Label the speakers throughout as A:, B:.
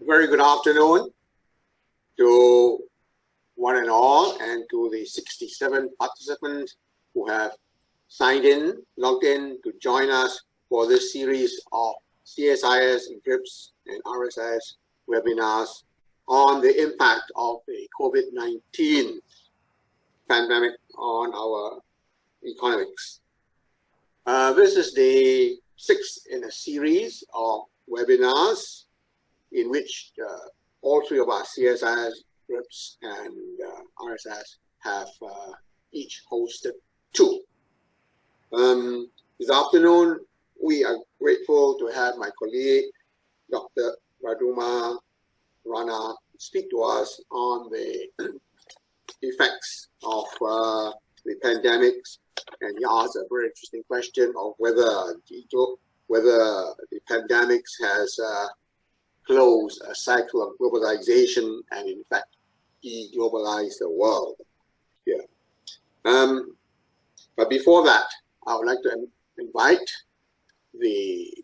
A: very good afternoon to one and all, and to the 67 participants who have signed in, logged in to join us for this series of CSIS, GRIPS, and RSIS webinars on the impact of the COVID-19 pandemic on our economics. This is the sixth in a series of webinars in which all three of our CSIS, GRIPS, and RSIS have each hosted two. This afternoon, we are grateful to have my colleague, Dr. Pradumna Rana, speak to us on the effects of the pandemics, and he asked a very interesting question of whether the pandemics has closed a cycle of globalization and in fact de-globalized the world. Yeah. But before that, I would like to invite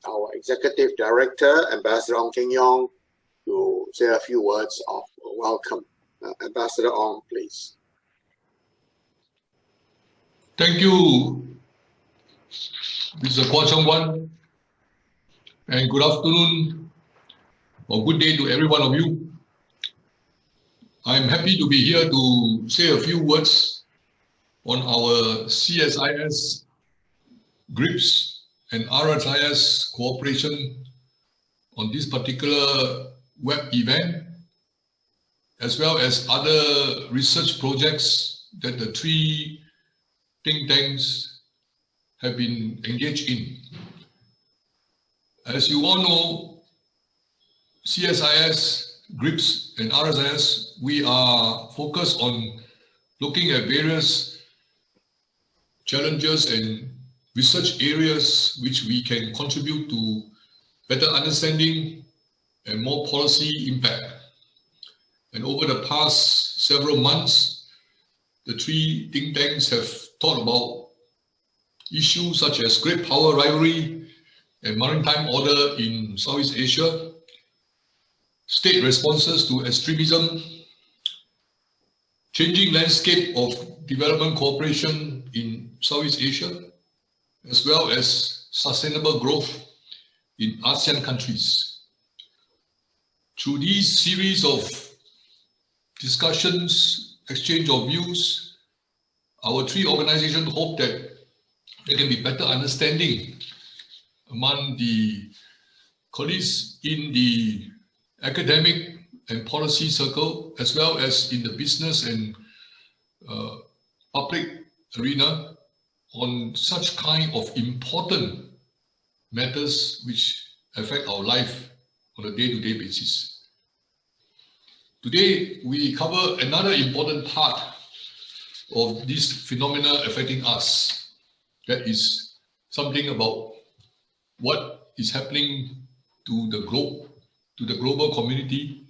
A: our Executive Director, Ambassador Ong Keng Yong, to say a few words of welcome. Ambassador Ong, please.
B: Thank you, Mr. Kwa Chong Wan, and good afternoon or good day to every one of you. I'm happy to be here to say a few words on our CSIS, GRIPS, and RSIS cooperation on this particular web event, as well as other research projects that the three think tanks have been engaged in. As you all know, CSIS, GRIPS, and RSIS, we are focused on looking at various challenges and research areas which we can contribute to better understanding and more policy impact. And over the past several months, the three think tanks have thought about issues such as great power rivalry and maritime order in Southeast Asia, state responses to extremism, changing landscape of development cooperation in Southeast Asia, as well as sustainable growth in ASEAN countries. Through these series of discussions, exchange of views, our three organizations hope that there can be better understanding among the colleagues in the academic and policy circle, as well as in the business and public arena, on such kind of important matters which affect our life on a day-to-day basis. Today, we cover another important part of this phenomena affecting us. That is something about what is happening to the globe, to the global community,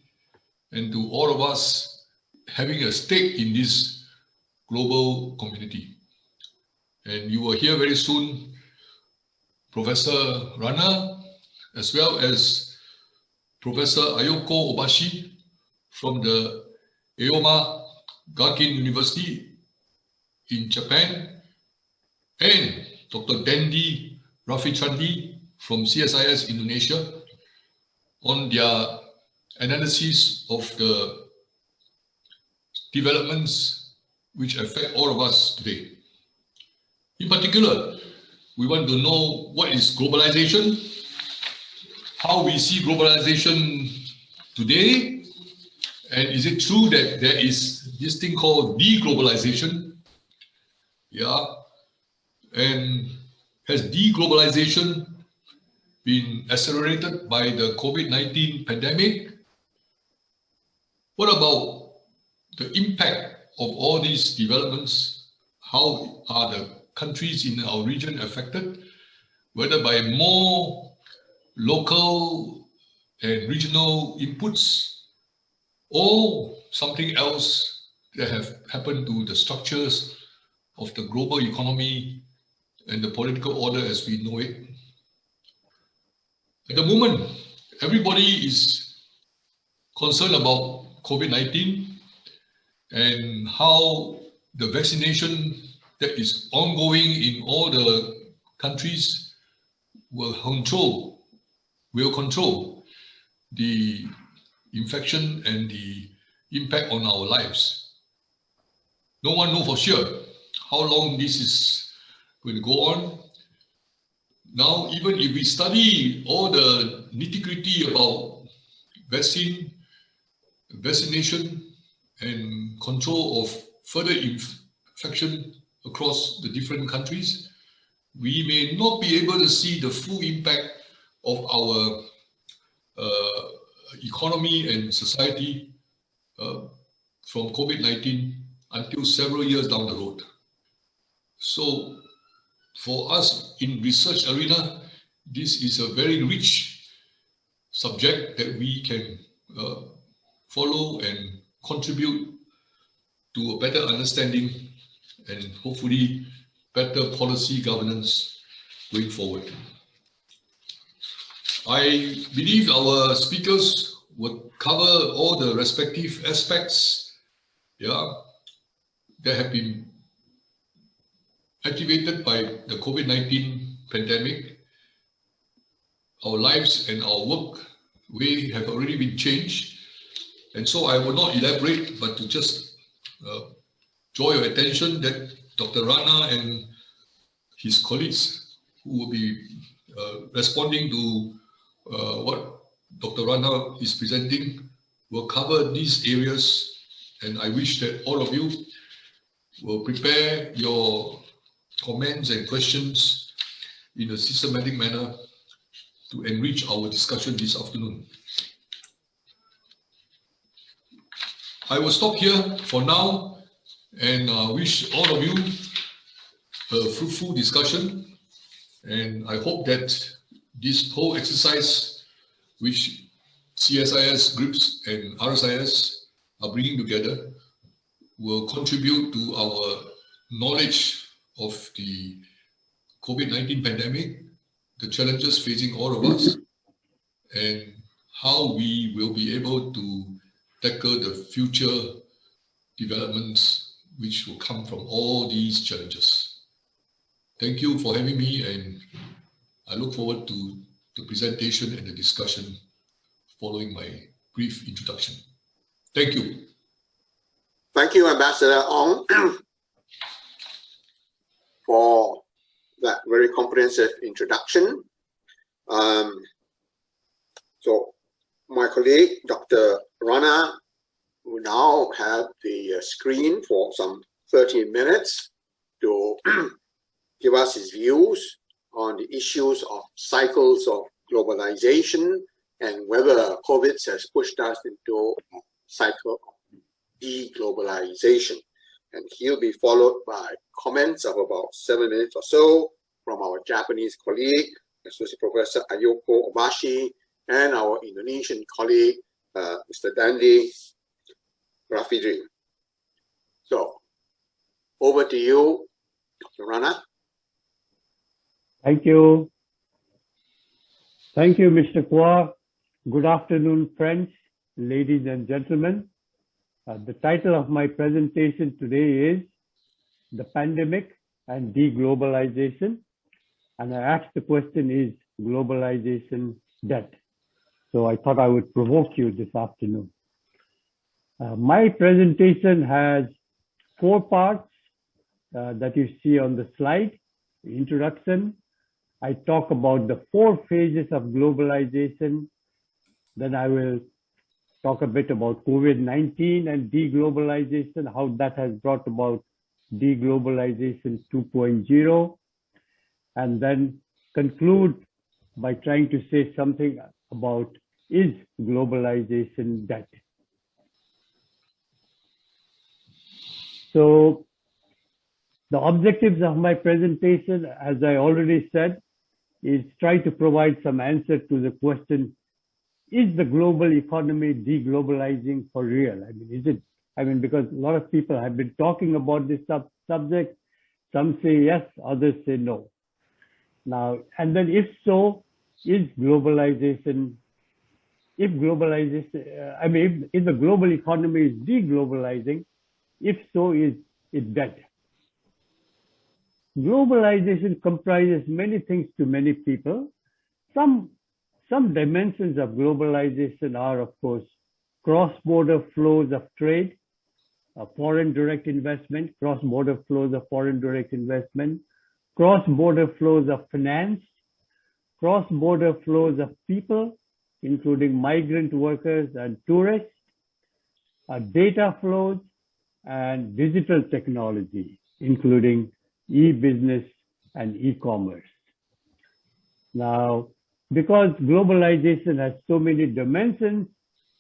B: and to all of us having a stake in this global community. And you will hear very soon Professor Rana, as well as Professor Ayoko Obashi from the Aoyama Gakuin University in Japan, and Dr. Dendi Rafichandi from CSIS Indonesia on their analysis of the developments which affect all of us today. In particular, we want to know what is globalization, how we see globalization today, and is it true that there is this thing called de-globalization? Yeah, and has de-globalization been accelerated by the COVID-19 pandemic? What about the impact of all these developments? How are the countries in our region affected, whether by more local and regional inputs or something else that have happened to the structures of the global economy and the political order as we know it? At the moment, everybody is concerned about COVID-19 and how the vaccination that is ongoing in all the countries will control the infection and the impact on our lives. No one knows for sure how long this is going to go on. Now, even if we study all the nitty-gritty about vaccination and control of further infection across the different countries, we may not be able to see the full impact of our economy and society from COVID-19 until several years down the road. So for us in research arena, this is a very rich subject that we can follow and contribute to a better understanding and hopefully better policy governance going forward. I believe our speakers will cover all the respective aspects that have been activated by the COVID-19 pandemic. Our lives and our work way have already been changed. And so I will not elaborate, but to just draw your attention that Dr. Rana and his colleagues who will be responding to what Dr. Rana is presenting will cover these areas. And I wish that all of you will prepare your comments and questions in a systematic manner to enrich our discussion this afternoon. I will stop here for now and wish all of you a fruitful discussion. And I hope that this whole exercise, which CSIS, GRIPS, and RSIS are bringing together, will contribute to our knowledge of the COVID-19 pandemic, the challenges facing all of us, and how we will be able to tackle the future developments which will come from all these challenges. Thank you for having me, and I look forward to the presentation and the discussion following my brief introduction. Thank you.
A: Thank you, Ambassador Ong, for that very comprehensive introduction. So my colleague, Dr. Rana, will now have the screen for some 30 minutes to give us his views on the issues of cycles of globalization and whether COVID has pushed us into a cycle of de-globalization. And he'll be followed by comments of about 7 minutes or so from our Japanese colleague, Associate Professor Ayoko Obashi, and our Indonesian colleague, Mr. Dandi Rafidri. So, over to you, Dr. Rana.
C: Thank you. Thank you, Mr. Kwa. Good afternoon, friends, ladies and gentlemen. The title of my presentation today is The Pandemic and De-globalization. And I asked the question, is globalization dead? So I thought I would provoke you this afternoon. My presentation has 4 parts that you see on the slide. The introduction. I talk about the 4 phases of globalization. Then I will talk a bit about COVID-19 and de-globalization, how that has brought about de-globalization 2.0, and then conclude by trying to say something about, is globalization dead? So the objectives of my presentation, as I already said, is try to provide some answer to the question, is the global economy de-globalizing for real? I mean, is it? I mean, because a lot of people have been talking about this subject. Some say yes, others say no. Now, and then if so, is globalization if globalization, if the global economy is deglobalizing, if so, is it dead? Globalization comprises many things to many people. Some dimensions of globalization are, of course, cross-border flows of trade, foreign direct investment, cross-border flows of foreign direct investment, cross-border flows of finance, cross-border flows of people, including migrant workers and tourists, data flows, and digital technology, including e-business and e-commerce. Now, because globalization has so many dimensions,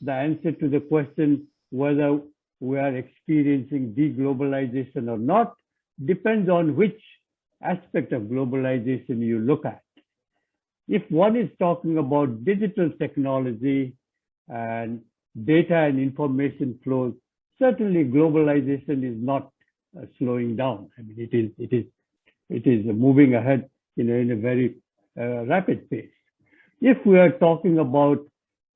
C: the answer to the question whether we are experiencing deglobalization or not depends on which aspect of globalization you look at. If one is talking about digital technology and data and information flows, certainly globalization is not slowing down. I mean, it is moving ahead in a very rapid pace. If we are talking about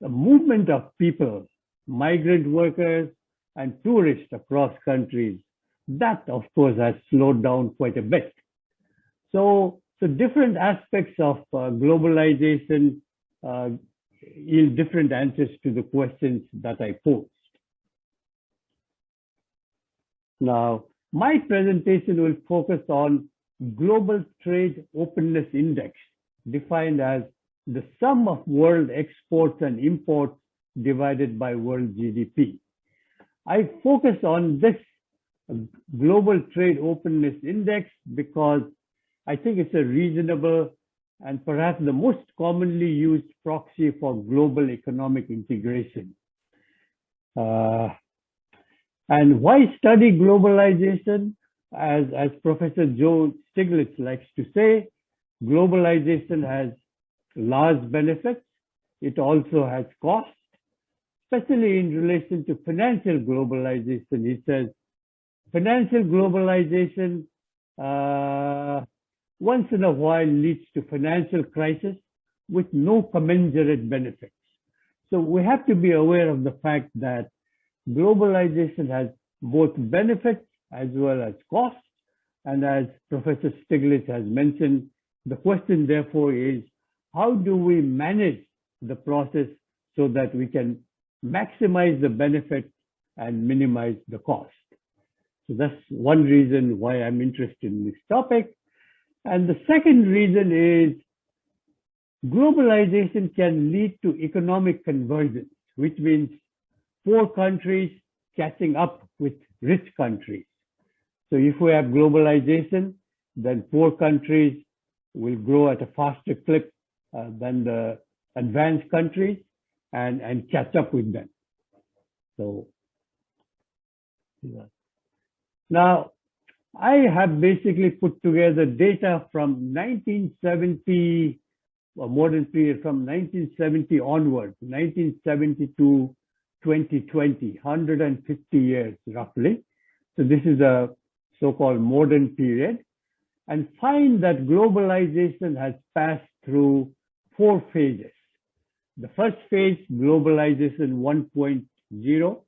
C: the movement of people, migrant workers and tourists across countries, that of course has slowed down quite a bit. So different aspects of globalization yield different answers to the questions that I posed. Now, my presentation will focus on Global Trade Openness Index, defined as the sum of world exports and imports divided by world GDP. I focus on this Global Trade Openness Index because I think it's a reasonable and perhaps the most commonly used proxy for global economic integration. And why study globalization? As Professor Joe Stiglitz likes to say, globalization has large benefits. It also has costs, especially in relation to financial globalization. He says, financial globalization once in a while leads to financial crisis with no commensurate benefits. So we have to be aware of the fact that globalization has both benefits as well as costs. And as Professor Stiglitz has mentioned, the question therefore is, how do we manage the process so that we can maximize the benefit and minimize the cost? So that's one reason why I'm interested in this topic. And the second reason is globalization can lead to economic convergence, which means poor countries catching up with rich countries. So if we have globalization, then poor countries will grow at a faster clip than the advanced countries and catch up with them. So yeah. Now, I have basically put together data from 1970, or modern period from 1970 onwards, 1970 to 2020, 150 years roughly. So this is a so-called modern period, and find that globalization has passed through 4 phases. The first phase, globalization 1.0,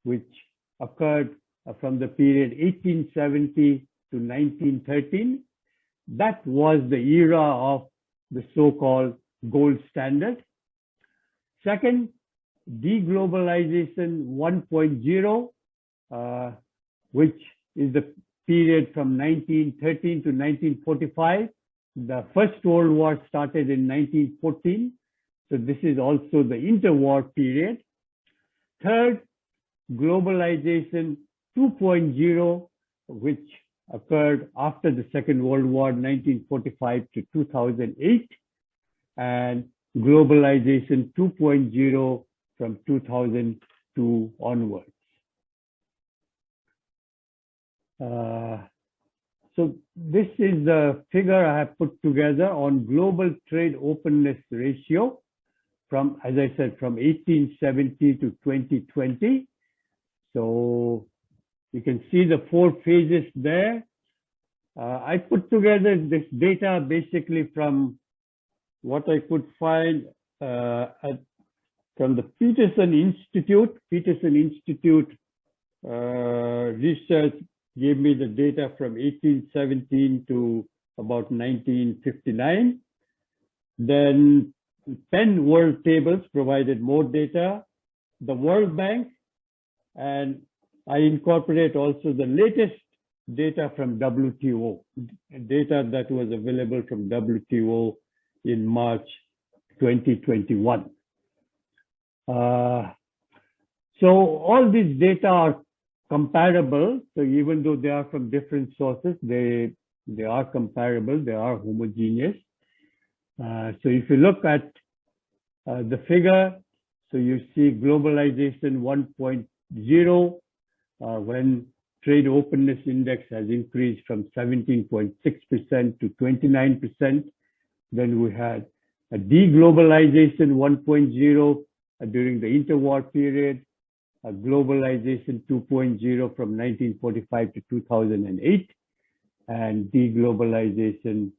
C: which occurred from the period 1870 to 1913. That was the era of the so-called gold standard. Second, de-globalization 1.0, which is the period from 1913 to 1945. The First World War started in 1914. So this is also the interwar period. Third, globalization 2.0, which occurred after the Second World War, 1945 to 2008, and globalization 2.0 from 2002 onwards. So this is the figure I have put together on global trade openness ratio from, as I said, from 1870 to 2020. So you can see the 4 phases there. I put together this data basically from what I could find at from the Peterson Institute. Peterson Institute research gave me the data from 1817 to about 1959. Then Penn World Tables provided more data, the World Bank, and I incorporate also the latest data from WTO, data that was available from WTO in March 2021. So all these data are comparable. So even though they are from different sources, they are comparable, they are homogeneous. So if you look at the figure, so you see globalization 1.0, when trade openness index has increased from 17.6% to 29%. Then we had a de-globalization 1.0 during the interwar period, a globalization 2.0 from 1945 to 2008, and de-globalization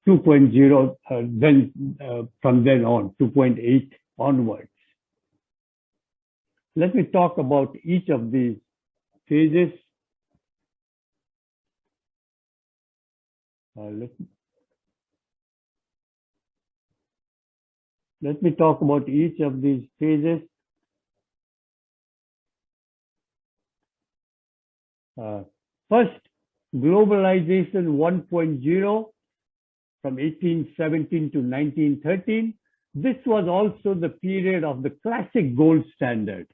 C: 2.0, then from then on, 2.8 onwards. Let me talk about each of these phases. Let me talk about each of these phases. First, globalization 1.0 from 1817 to 1913. This was also the period of the classic gold standard.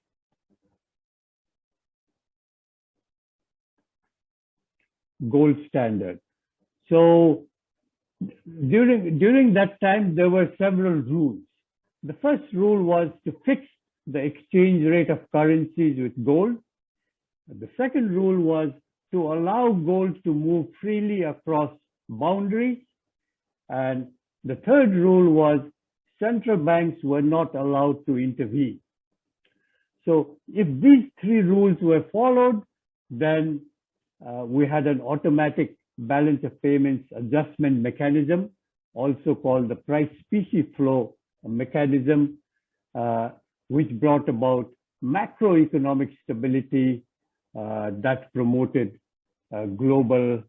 C: Gold standard. So during that time, there were several rules. The first rule was to fix the exchange rate of currencies with gold. The second rule was to allow gold to move freely across boundaries. And the third rule was central banks were not allowed to intervene. So if these three rules were followed, then we had an automatic balance of payments adjustment mechanism, also called the price specie flow mechanism, which brought about macroeconomic stability that promoted global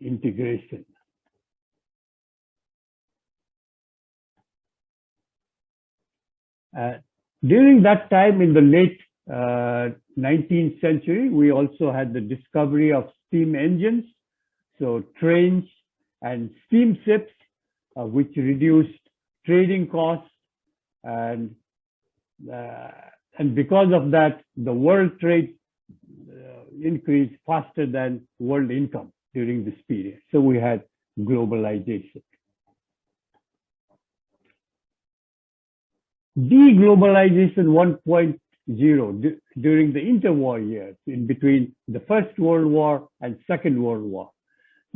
C: integration. During that time, in the late 19th century, we also had the discovery of steam engines, so trains and steamships, which reduced trading costs, and because of that, the world trade increased faster than world income during this period. So we had globalization. De-globalization 1.0 during the interwar years, in between the First World War and Second World War.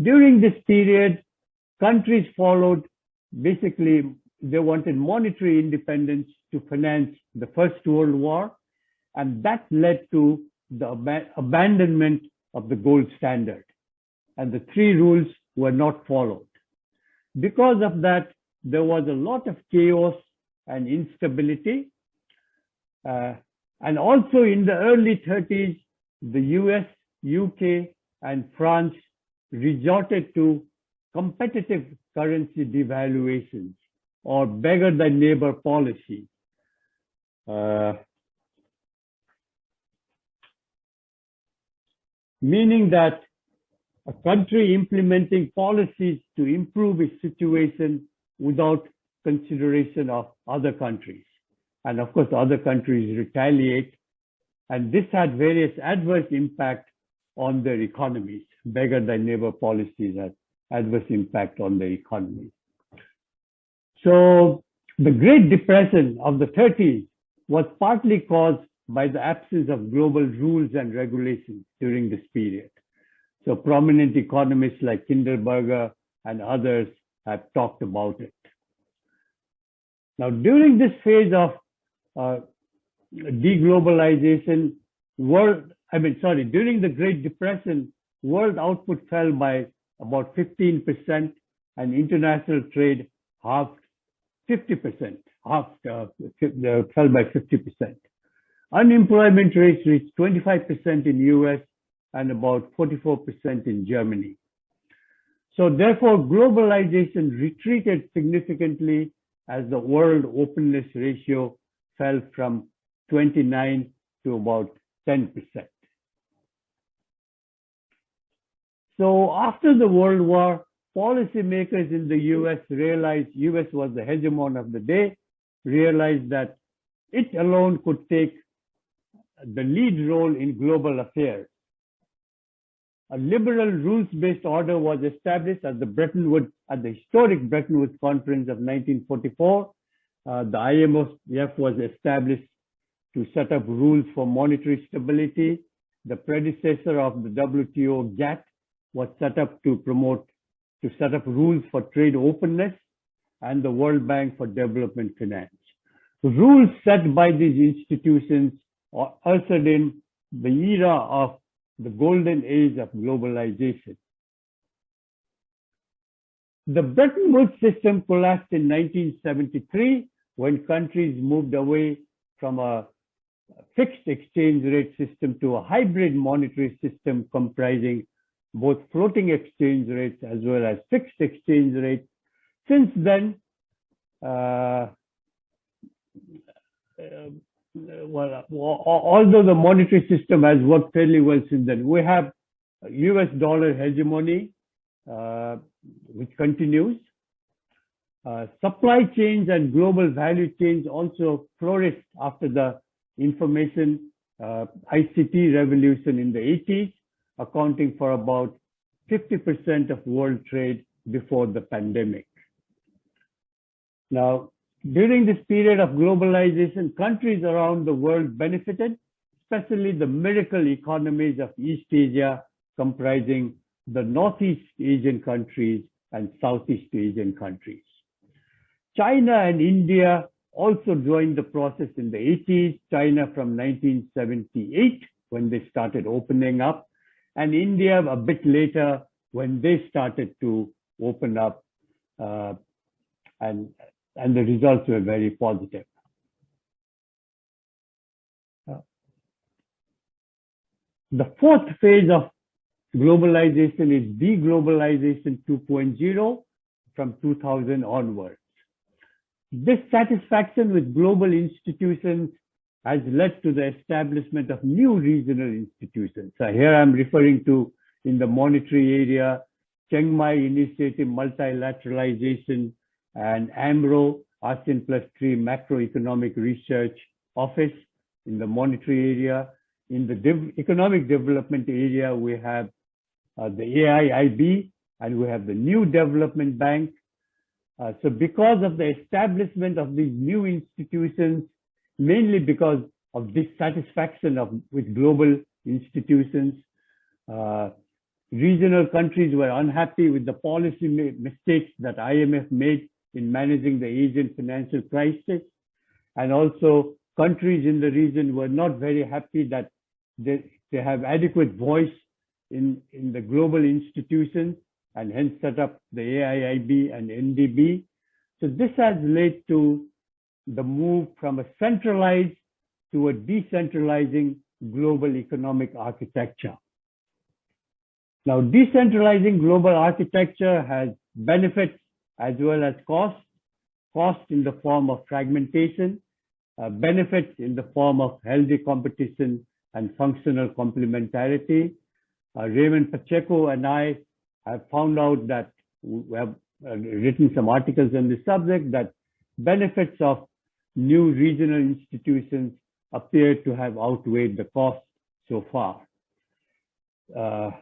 C: During this period, countries followed, basically, they wanted monetary independence to finance the First World War, and that led to the abandonment of the gold standard. And the three rules were not followed. Because of that, there was a lot of chaos and instability. And also in the early 30s, the US, UK, and France resorted to competitive currency devaluations or beggar thy neighbor policy. Meaning that a country implementing policies to improve its situation without consideration of other countries. And of course, other countries retaliate. And this had various adverse impacts on their economies. Beggar thy neighbor policies had adverse impact on their economies. So the Great Depression of the 30s was partly caused by the absence of global rules and regulations during this period. So prominent economists like Kinderberger and others have talked about it. Now, during this phase of deglobalization, during the Great Depression, world output fell by about 15%, and international trade halved 50%, fell by 50%. Unemployment rates reached 25% in US and about 44% in Germany. So therefore, globalization retreated significantly as the world openness ratio fell from 29 to about 10%. So after the World War, policymakers in the US realized, US was the hegemon of the day, realized that it alone could take the lead role in global affairs. A liberal rules-based order was established at the historic Bretton Woods Conference of 1944. The IMF was established to set up rules for monetary stability. The predecessor of the WTO, GATT, was set up to set up rules for trade openness, and the World Bank for development finance. The rules set by these institutions ushered in the era of the golden age of globalization. The Bretton Woods system collapsed in 1973 when countries moved away from a fixed exchange rate system to a hybrid monetary system comprising both floating exchange rates as well as fixed exchange rates. Since then, although the monetary system has worked fairly well since then, we have US dollar hegemony, which continues. Supply chains and global value chains also flourished after the information ICT revolution in the 80s, accounting for about 50% of world trade before the pandemic. Now, during this period of globalization, countries around the world benefited, especially the miracle economies of East Asia, comprising the Northeast Asian countries and Southeast Asian countries. China and India also joined the process in the 80s, China from 1978 when they started opening up, and India a bit later when they started to open up, and the results were very positive. The fourth phase of globalization is de-globalization 2.0 from 2000 onwards. Dissatisfaction with global institutions has led to the establishment of new regional institutions. So here I'm referring to, in the monetary area, Chiang Mai Initiative Multilateralization and AMRO, ASEAN Plus 3 Macroeconomic Research Office in the monetary area. In the economic development area, we have the AIIB, and we have the New Development Bank. So because of the establishment of these new institutions, mainly because of dissatisfaction with global institutions, regional countries were unhappy with the policy mistakes that IMF made in managing the Asian financial crisis. And also countries in the region were not very happy that they have adequate voice in the global institutions, and hence set up the AIIB and NDB. So this has led to the move from a centralized to a decentralizing global economic architecture. Now, decentralizing global architecture has benefits as well as costs. Cost in the form of fragmentation, benefits in the form of healthy competition and functional complementarity. Raymond Pacheco and I have found out that we have written some articles on this subject, that benefits of new regional institutions appear to have outweighed the cost so far. So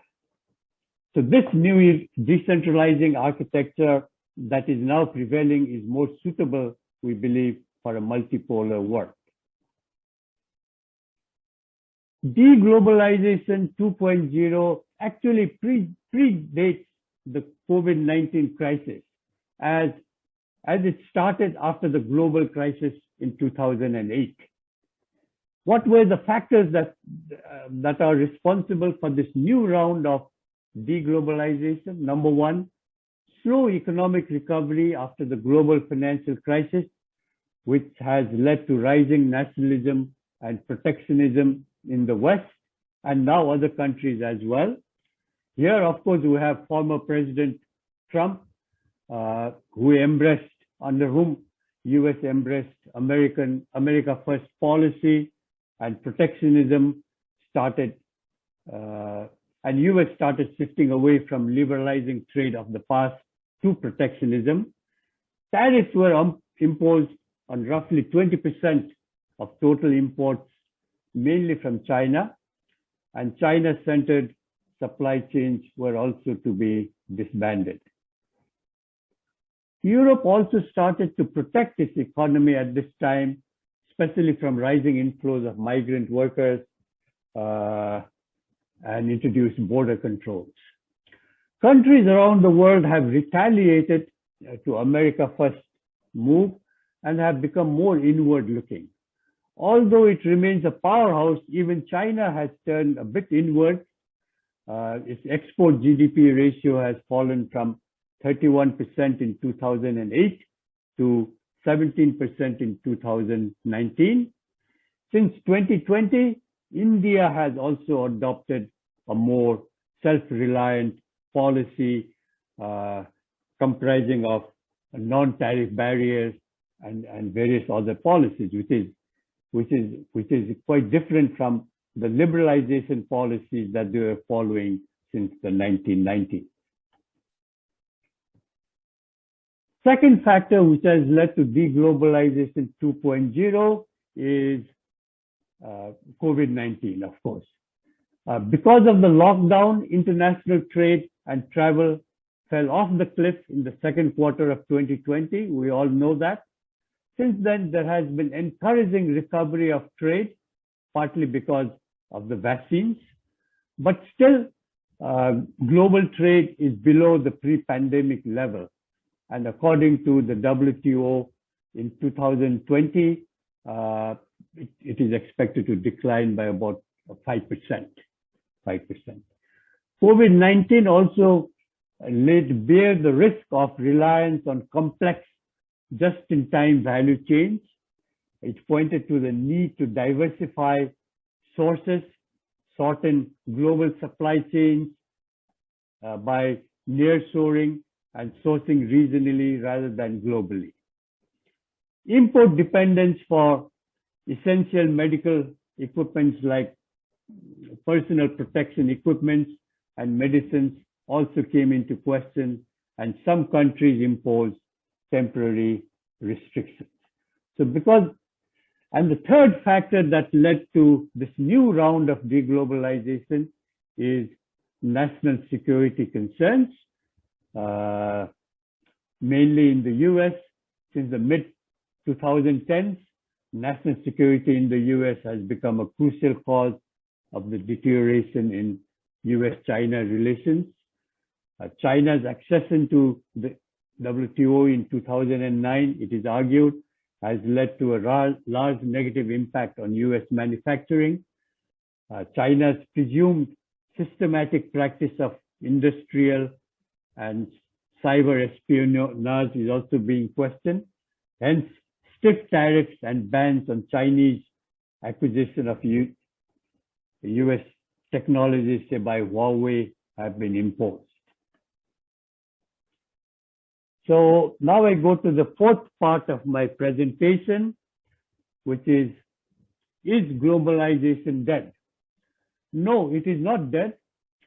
C: this new decentralizing architecture that is now prevailing is more suitable, we believe, for a multipolar world. De-globalization 2.0 actually predates the COVID-19 crisis, as it started after the global crisis in 2008. What were the factors that are responsible for this new round of de-globalization. Number one, slow economic recovery after the global financial crisis, which has led to rising nationalism and protectionism in the West and now other countries as well. Here, of course, we have former President Trump, under whom US embraced America First policy, and protectionism started, and US started shifting away from liberalizing trade of the past to protectionism. Tariffs were imposed on roughly 20% of total imports, mainly from China, and China-centered supply chains were also to be disbanded. Europe also started to protect its economy at this time, especially from rising inflows of migrant workers, and introduced border controls. Countries around the world have retaliated to America First move and have become more inward-looking. Although it remains a powerhouse, even China has turned a bit inward. Its export GDP ratio has fallen from 31% in 2008 to 17% in 2019. Since 2020, India has also adopted a more self-reliant policy comprising of non-tariff barriers and various other policies, which is quite different from the liberalization policies that they were following since the 1990s. Second factor which has led to de-globalization 2.0 is COVID-19, of course. Because of the lockdown, international trade and travel fell off the cliff in the second quarter of 2020. We all know that. Since then, there has been encouraging recovery of trade, partly because of the vaccines, but still global trade is below the pre-pandemic level. And according to the WTO in 2020, it is expected to decline by about 5%. COVID-19 also laid bare the risk of reliance on complex just-in-time value chains. It pointed to the need to diversify sources, shorten global supply chains by nearshoring and sourcing regionally rather than globally. Import dependence for essential medical equipments like personal protection equipment and medicines also came into question, and some countries imposed temporary restrictions. And the third factor that led to this new round of deglobalization is national security concerns, mainly in the US. Since the mid-2010s, national security in the US has become a crucial cause of the deterioration in US-China relations. China's accession to the WTO in 2009, it is argued, has led to a large negative impact on US manufacturing. China's presumed systematic practice of industrial and cyber espionage is also being questioned. Hence, stiff tariffs and bans on Chinese acquisition of US technologies, say by Huawei, have been imposed. So now I go to the fourth part of my presentation, which is globalization dead? No, it is not dead,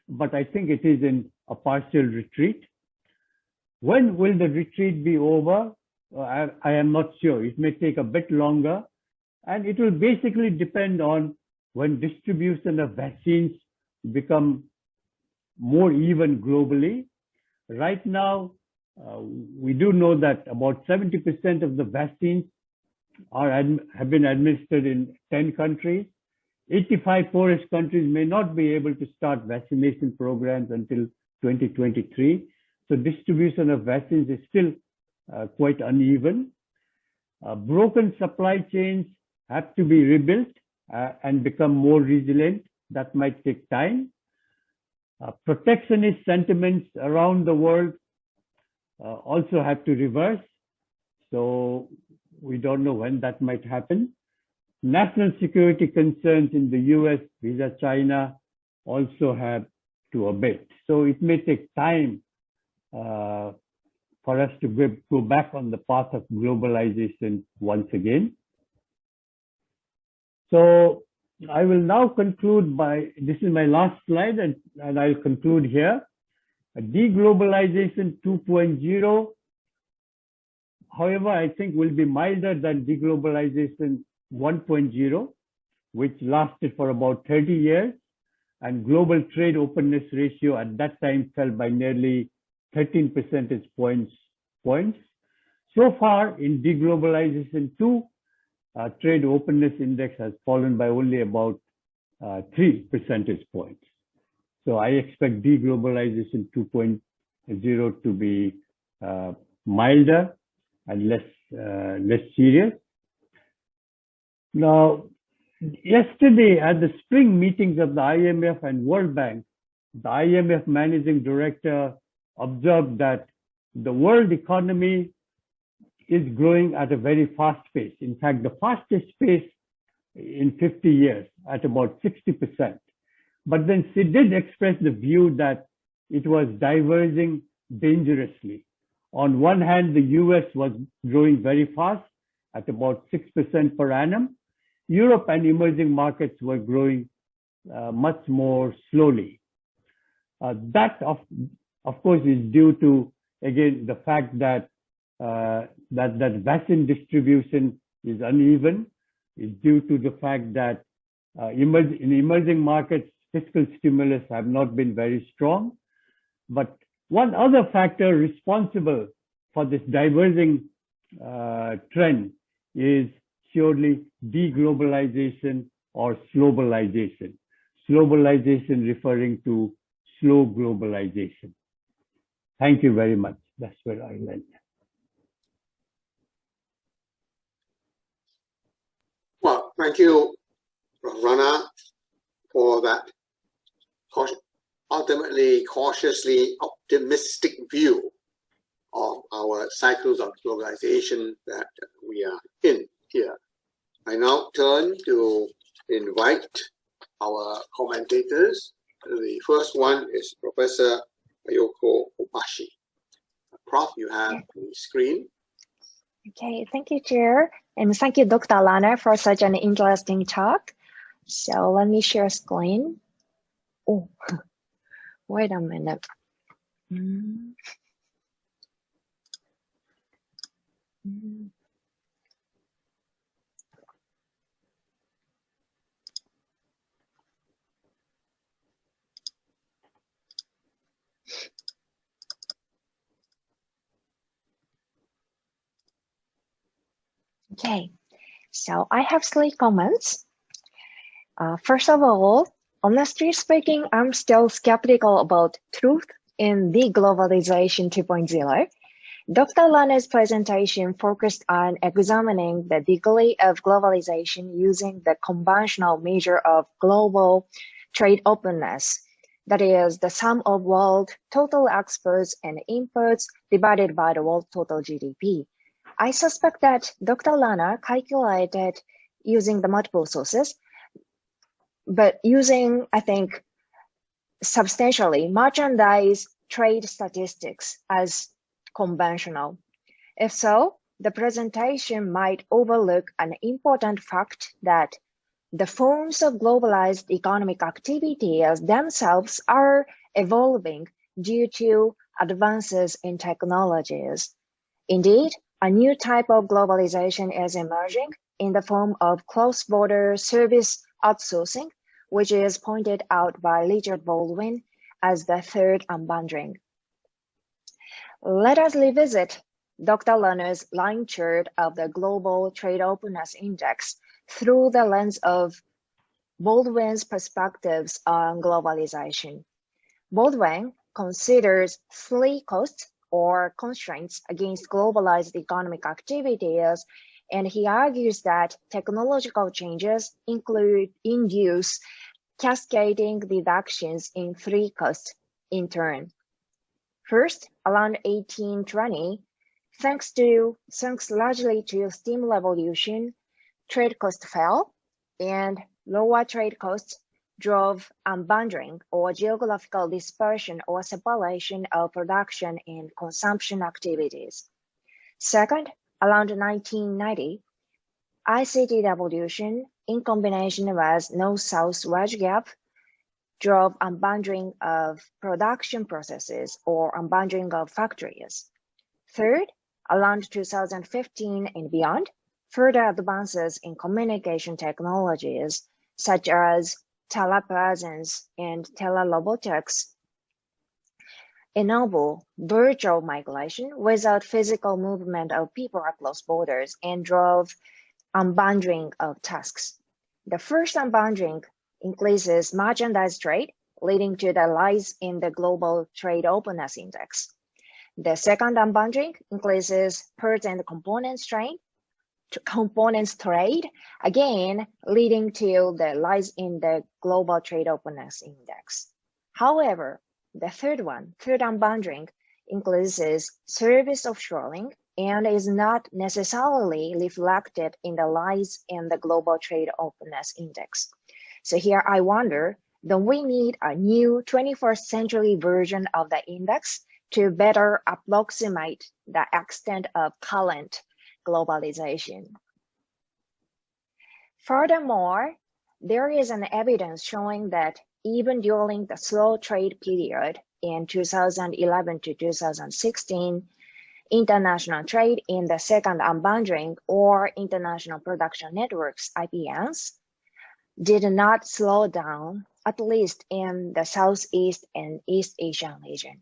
C: but I think it is in a partial retreat. When will the retreat be over? I am not sure. It may take a bit longer, and it will basically depend on when distribution of vaccines become more even globally. Right now, we do know that about 70% of the vaccines have been administered in 10 countries. 85 poorest countries may not be able to start vaccination programs until 2023. So distribution of vaccines is still quite uneven. Broken supply chains have to be rebuilt and become more resilient. That might take time. Protectionist sentiments around the world also have to reverse. So we don't know when that might happen. National security concerns in the US vis-a China also have to abate. So it may take time for us to go back on the path of globalization once again. So I will now conclude this is my last slide, and I'll conclude here. De-globalization 2.0, however, I think will be milder than de-globalization 1.0, which lasted for about 30 years, and global trade openness ratio at that time fell by nearly 13 percentage points. So far in de-globalization 2, trade openness index has fallen by only about 3 percentage points. So I expect de-globalization 2.0 to be milder and less serious. Now, yesterday at the spring meetings of the IMF and World Bank, the IMF managing director observed that the world economy is growing at a very fast pace. In fact, the fastest pace in 50 years at about 60%. But then she did express the view that it was diverging dangerously. On one hand, the US was growing very fast at about 6% per annum. Europe and emerging markets were growing much more slowly. That, of course, is due to, again, the fact that that vaccine distribution is uneven. It's due to the fact that in emerging markets, fiscal stimulus have not been very strong. But one other factor responsible for this diverging trend is surely de-globalization or slowbalization. Slowbalization referring to slow globalization. Thank you very much. That's where I land.
A: Well, thank you, Rana, for that ultimately cautiously optimistic view of our cycles of globalization that we are in here. I now turn to invite our commentators. The first one is Professor Ayoko Obashi. Prof, you have the screen.
D: Okay, thank you, Chair. And thank you, Dr. Rana, for such an interesting talk. So let me share screen. Oh, wait a minute. Okay, so I have 3 comments. First of all, honestly speaking, I'm still skeptical about truth in De-globalization 2.0. Dr. Rana's presentation focused on examining the degree of globalization using the conventional measure of global trade openness, that is, the sum of world total exports and imports divided by the world total GDP. I suspect that Dr. Rana calculated using the multiple sources, but using, I think, substantially merchandise trade statistics as conventional. If so, the presentation might overlook an important fact that the forms of globalized economic activities themselves are evolving due to advances in technologies. Indeed, a new type of globalization is emerging in the form of cross-border service outsourcing, which is pointed out by Richard Baldwin as the third unbundling. Let us revisit Dr. Rana's line chart of the Global Trade Openness Index through the lens of Baldwin's perspectives on globalization. Baldwin considers 3 costs or constraints against globalized economic activities, and he argues that technological changes induce cascading reductions in three costs in turn. First, around 1820, thanks largely to steam revolution, trade costs fell, and lower trade costs drove unbundling or geographical dispersion or separation of production and consumption activities. Second, around 1990, ICT revolution in combination with North-South wage gap drove unbundling of production processes or unbundling of factories. Third, around 2015 and beyond, further advances in communication technologies such as telepresence and telerobotics enable virtual migration without physical movement of people across borders and drove unbundling of tasks. The first unbundling increases merchandise trade, leading to the rise in the global trade openness index. The second unbundling increases parts and components trade, again leading to the rise in the global trade openness index. However, the third unbundling increases service offshoring and is not necessarily reflected in the rise in the global trade openness index. So here I wonder, don't we need a new 21st century version of the index to better approximate the extent of current globalization? Furthermore, there is an evidence showing that even during the slow trade period in 2011 to 2016, international trade in the second unbundling or international production networks, IPNs, did not slow down, at least in the Southeast and East Asian region.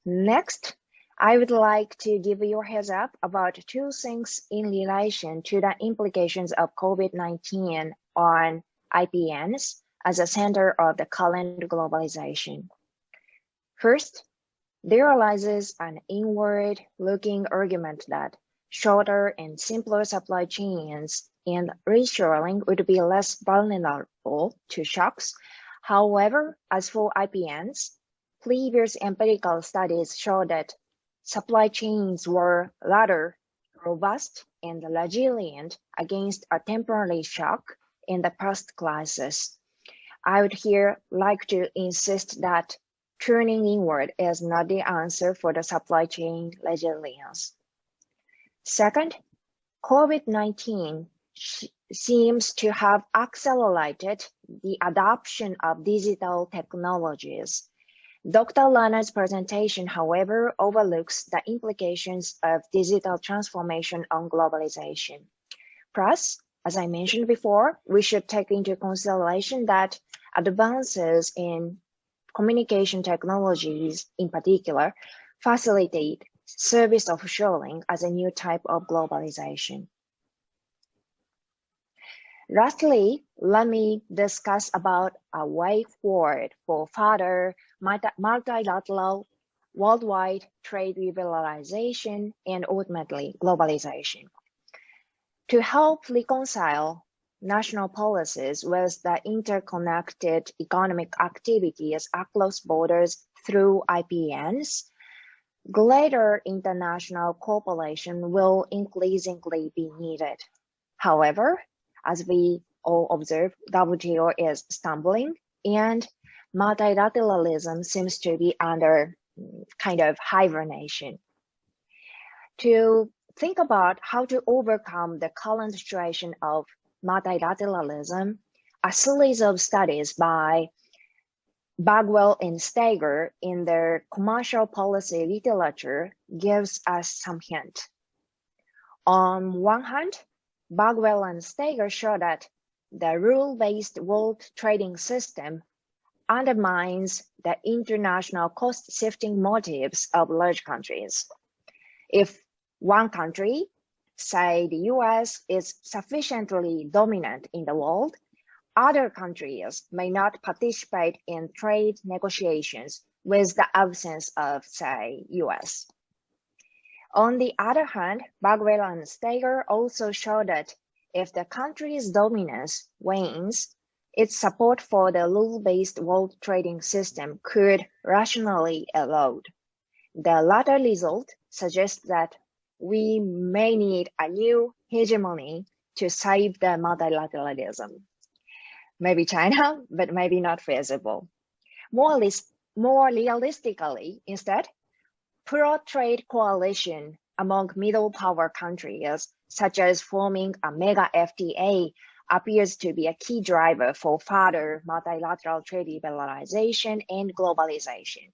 D: Next, I would like to give you a heads up about two things in relation to the implications of COVID-19 on IPNs as a center of the current globalization. First, there arises an inward-looking argument that shorter and simpler supply chains and reshoring would be less vulnerable to shocks. However, as for IPNs, previous empirical studies show that supply chains were rather robust and resilient against a temporary shock in the past crisis. I would here like to insist that turning inward is not the answer for the supply chain resilience. Second, COVID-19 seems to have accelerated the adoption of digital technologies. Dr. Rana's presentation, however, overlooks the implications of digital transformation on globalization. Plus, as I mentioned before, we should take into consideration that advances in communication technologies, in particular, facilitate service offshoring as a new type of globalization. Lastly, let me discuss about a way forward for further multilateral worldwide trade liberalization and ultimately globalization. To help reconcile national policies with the interconnected economic activities across borders through IPNs, greater international cooperation will increasingly be needed. However, as we all observe, WTO is stumbling and multilateralism seems to be under kind of hibernation. To think about how to overcome the current situation of multilateralism, a series of studies by Bagwell and Steger in their commercial policy literature gives us some hint. On one hand, Bagwell and Steger show that the rule-based world trading system undermines the international cost-shifting motives of large countries. If one country, say the US, is sufficiently dominant in the world, other countries may not participate in trade negotiations with the absence of, say, US. On the other hand, Bagwell and Steger also show that if the country's dominance wanes, its support for the rule-based world trading system could rationally erode. The latter result suggests that we may need a new hegemony to save the multilateralism. Maybe China, but maybe not feasible. More realistically, instead, pro-trade coalition among middle power countries, such as forming a mega FTA, appears to be a key driver for further multilateral trade liberalization and globalization.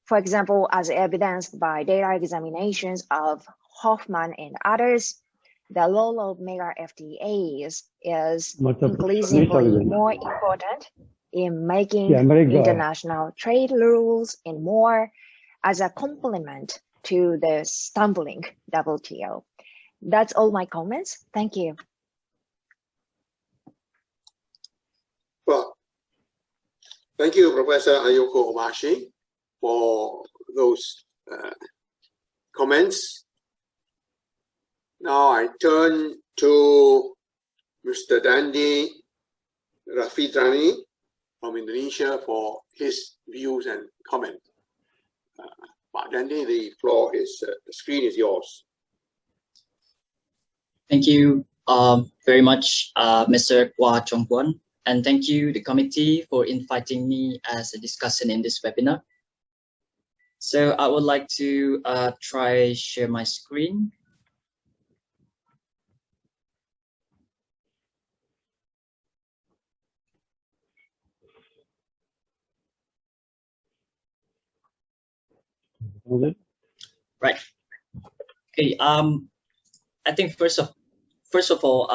D: For example, as evidenced by data examinations of Hoffman and others, the role of mega FTAs is increasingly more important in making international trade rules and more as a complement to the stumbling WTO. That's all my comments. Thank you.
A: Well, thank you, Professor Ayoko Obashi, for those comments. Now I turn to Mr. Dandi Rafidrani from Indonesia for his views and comments. Pak Dandi, the floor is, the screen is yours.
E: Thank you very much, Mr. Kwa Chongkwon, and thank you, the committee, for inviting me as a discussant in this webinar. So I would like to try share my screen. Right. Okay. I think first of all,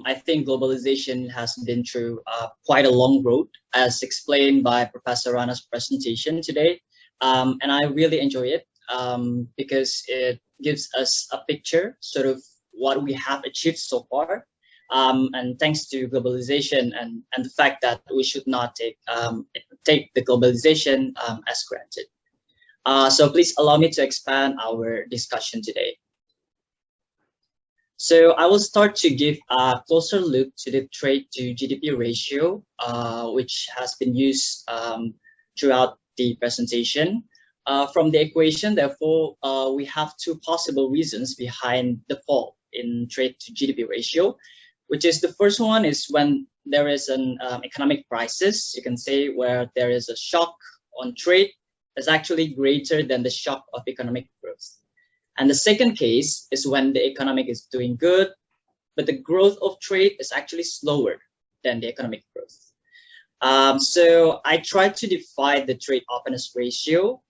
E: I think globalization has been through quite a long road, as explained by Professor Rana's presentation today, and I really enjoy it because it gives us a picture, sort of what we have achieved so far, and thanks to globalization and the fact that we should not take the globalization as granted. So please allow me to expand our discussion today. So I will start to give a closer look to the trade to GDP ratio, which has been used throughout the presentation. From the equation, therefore, we have two possible reasons behind the fall in trade to GDP ratio, which is the first one is when there is an economic crisis, you can say, where there is a shock on trade is actually greater than the shock of economic growth. And the second case is when the economic is doing good, but the growth of trade is actually slower than the economic growth. So I tried to divide the trade openness ratio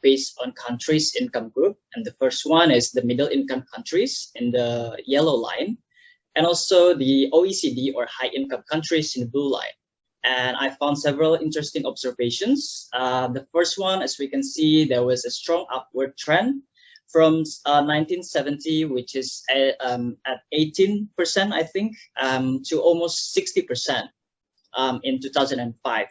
E: based on countries' income group. And the first one is the middle income countries in the yellow line, and also the OECD or high income countries in the blue line. And I found several interesting observations. The first one, as we can see, there was a strong upward trend from 1970, which is at 18%, I think, to almost 60% in 2005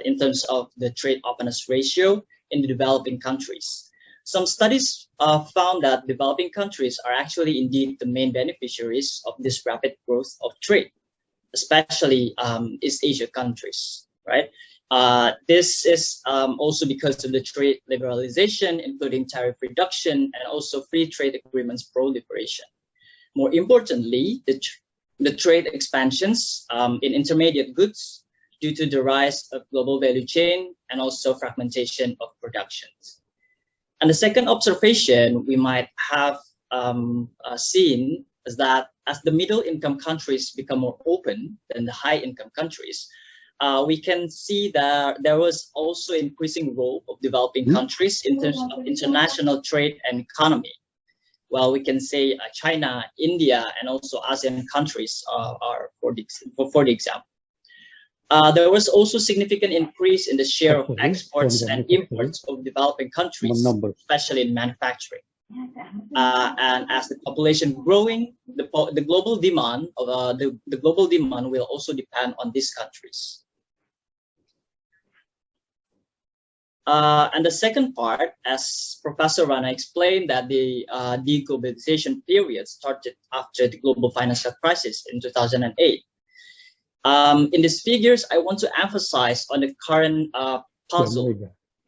E: in terms of the trade openness ratio in the developing countries. Some studies found that developing countries are actually indeed the main beneficiaries of this rapid growth of trade, especially East Asia countries, right? This is also because of the trade liberalization, including tariff reduction and also free trade agreements proliferation. More importantly, the trade expansions in intermediate goods due to the rise of global value chain and also fragmentation of productions. And the second observation we might have seen is that as the middle income countries become more open than the high income countries, we can see that there was also increasing role of developing countries in terms of international trade and economy. Well, we can say China, India, and also ASEAN countries are for the example. There was also significant increase in the share of exports and imports of developing countries, especially in manufacturing. And as the population growing, the global demand of the global demand will also depend on these countries. And the second part, as Professor Rana explained, that the de-globalization period started after the global financial crisis in 2008. In these figures, I want to emphasize on the current puzzle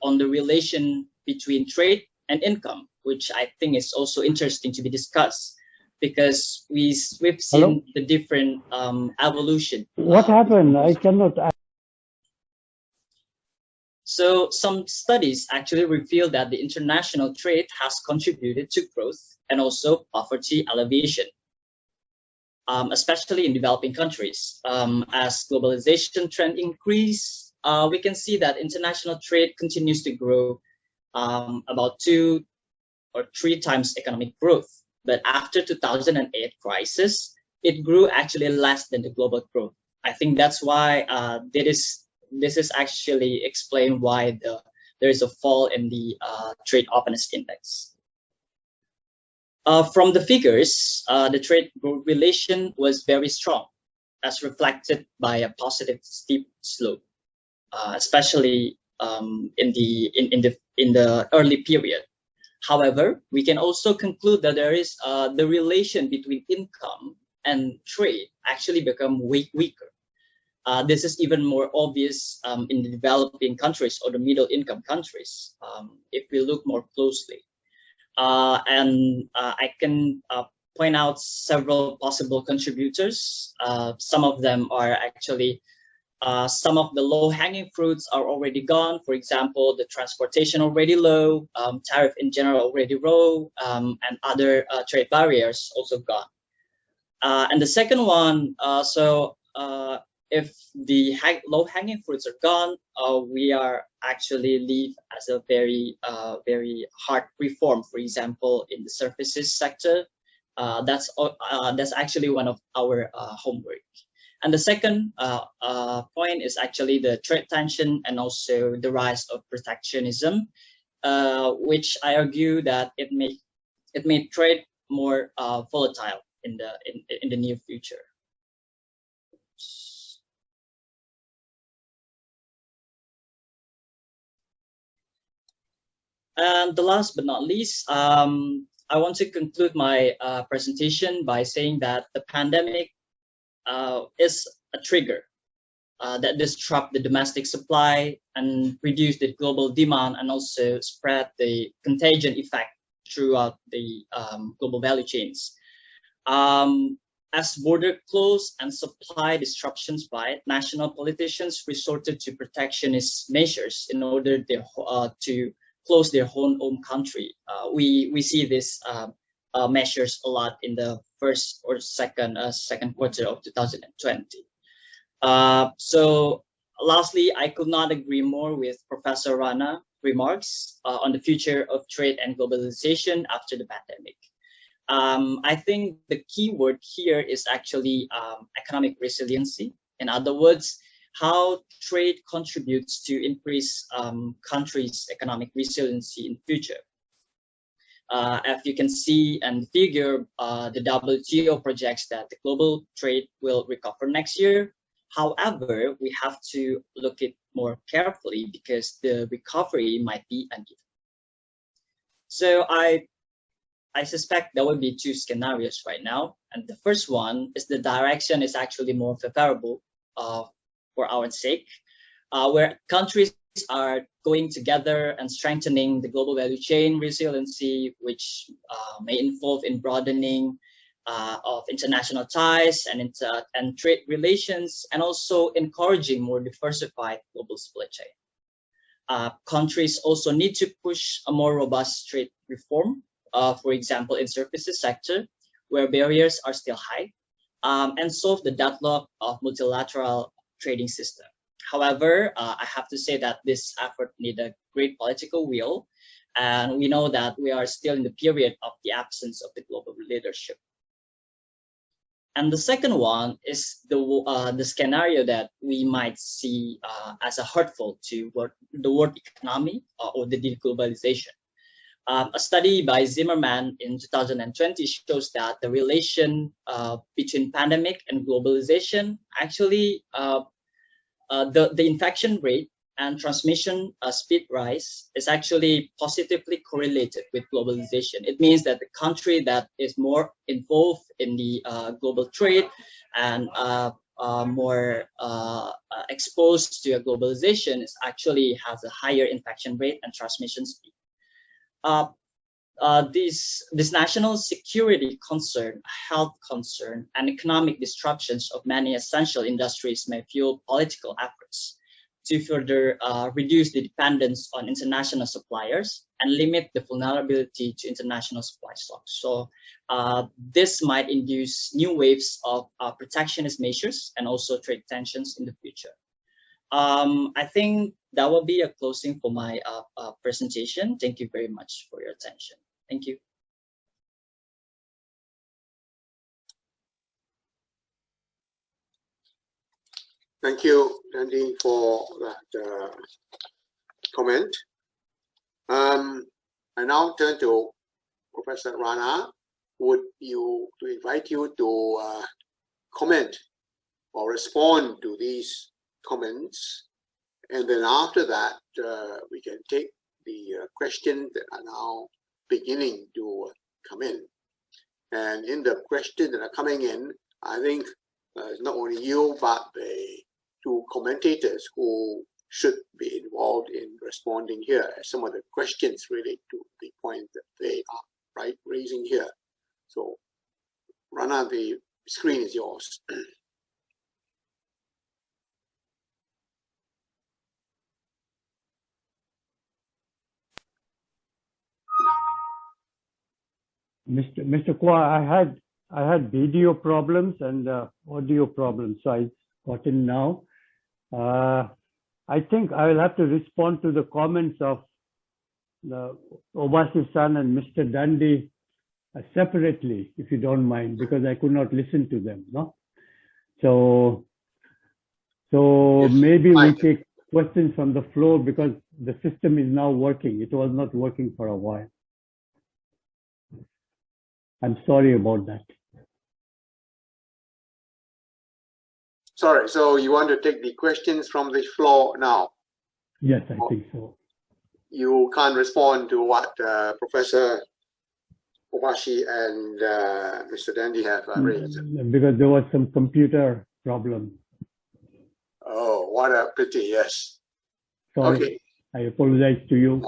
E: on the relation between trade and income, which I think is also interesting to be discussed, because we've seen the different evolution.
C: What happened? I cannot.
E: So some studies actually reveal that the international trade has contributed to growth and also poverty alleviation, especially in developing countries. As globalization trend increase, we can see that international trade continues to grow about 2 or 3 times economic growth. But after 2008 crisis, it grew actually less than the global growth. I think that's why this is actually explained why there is a fall in the trade openness index. From the figures, the trade growth relation was very strong, as reflected by a positive steep slope, especially in the early period. However, we can also conclude that there is the relation between income and trade actually become weaker. This is even more obvious in the developing countries or the middle income countries, if we look more closely. I can point out several possible contributors. Some of them are actually, some of the low-hanging fruits are already gone. For example, the transportation already low, tariff in general already low, and other trade barriers also gone. And the second one, if the low-hanging fruits are gone, we are actually live as a very hard reform. For example, in the services sector, that's actually one of our homework. And the second point is actually the trade tension and also the rise of protectionism, which I argue that it may trade more volatile in the near future. And the last but not least, I want to conclude my presentation by saying that the pandemic is a trigger that disrupt the domestic supply and reduce the global demand, and also spread the contagion effect throughout the global value chains. As border closed and supply disruptions by national politicians resorted to protectionist measures in order to close their own country. We see this measures a lot in the first or second quarter of 2020. So lastly, I could not agree more with Professor Rana remarks on the future of trade and globalization after the pandemic. I think the key word here is actually economic resiliency. In other words, how trade contributes to increase countries' economic resiliency in the future. As you can see and figure, the WTO projects that the global trade will recover next year. However, we have to look at it more carefully because the recovery might be uneven. So I suspect there will be 2 scenarios right now. And the first one is the direction is actually more favorable for our sake, where countries are going together and strengthening the global value chain resiliency, which may involve in broadening of international ties and trade relations, and also encouraging more diversified global supply chain. Countries also need to push a more robust trade reform, for example, in services sector, where barriers are still high, and solve the deadlock of multilateral trading system. However, I have to say that this effort needs a great political will, and we know that we are still in the period of the absence of the global leadership. And the second one is the scenario that we might see as a hurtful to the world economy or the de-globalization. A study by Zimmerman in 2020 shows that the relation between pandemic and globalization actually the infection rate and transmission speed rise is actually positively correlated with globalization. It means that the country that is more involved in the global trade and more exposed to globalization is actually has a higher infection rate and transmission speed. This national security concern, health concern, and economic disruptions of many essential industries may fuel political efforts to further reduce the dependence on international suppliers and limit the vulnerability to international supply shocks. So this might induce new waves of protectionist measures and also trade tensions in the future. I think that will be a closing for my presentation. Thank you very much for your attention. Thank you.
A: Thank you, Dandy, for that comment. I now turn to Professor Rana. Would you invite you to comment or respond to these comments, and then after that we can take the questions that are now beginning to come in. And in the questions that are coming in, I think not only you but the two commentators who should be involved in responding here, as some of the questions relate to the point that they are raising here. So Rana, the screen is yours.
C: Mr. Kwa, I had video problems and audio problems, so I got in now. I think I will have to respond to the comments of the Obasi-san and Mr. Dandi separately, if you don't mind, because I could not listen to them. No, so yes, maybe we take questions from the floor because the system is now working. It was not working for a while. I'm sorry about that.
A: Sorry, so you want to take the questions from the floor now?
C: Yes, I think so.
A: You can't respond to what Professor Obashi and Mr. Dandy have raised?
C: Because there was some computer problem.
A: Oh, what a pity, yes.
C: Sorry,
A: okay.
C: I apologize to you.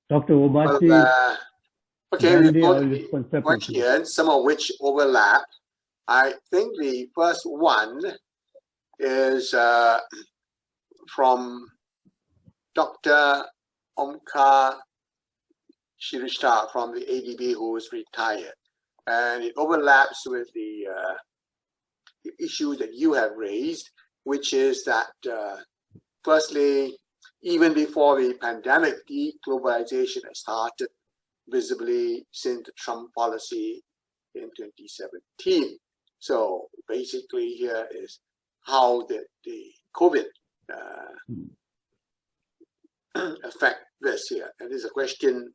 C: Dr. Obashi.
A: Well, okay, we've got the questions, some of which overlap. I think the first one is from Dr. Omkar Shirishta from the ADB, who is retired. And it overlaps with the issue that you have raised, which is that, firstly, even before the pandemic, de-globalization has started visibly since the Trump policy in 2017. So basically here is how did the COVID affect this here? And this is a question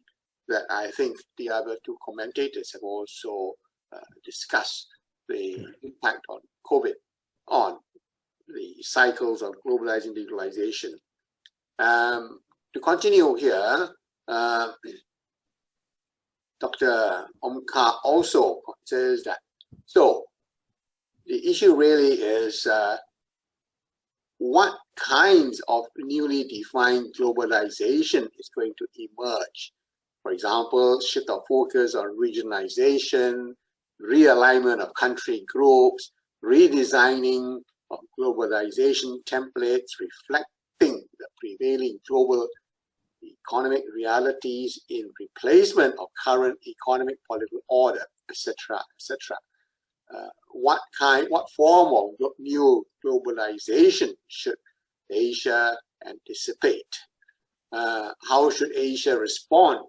A: that I think the other two commentators have also discussed, the impact on COVID on the cycles of globalizing, de-globalization. To continue here, Dr. Omkar also says that, so the issue really is what kinds of newly defined globalization is going to emerge. For example, shift of focus on regionalization, realignment of country groups, redesigning of globalization templates reflecting the prevailing global economic realities in replacement of current economic political order, etc., etc. What form of new globalization should Asia anticipate? How should Asia respond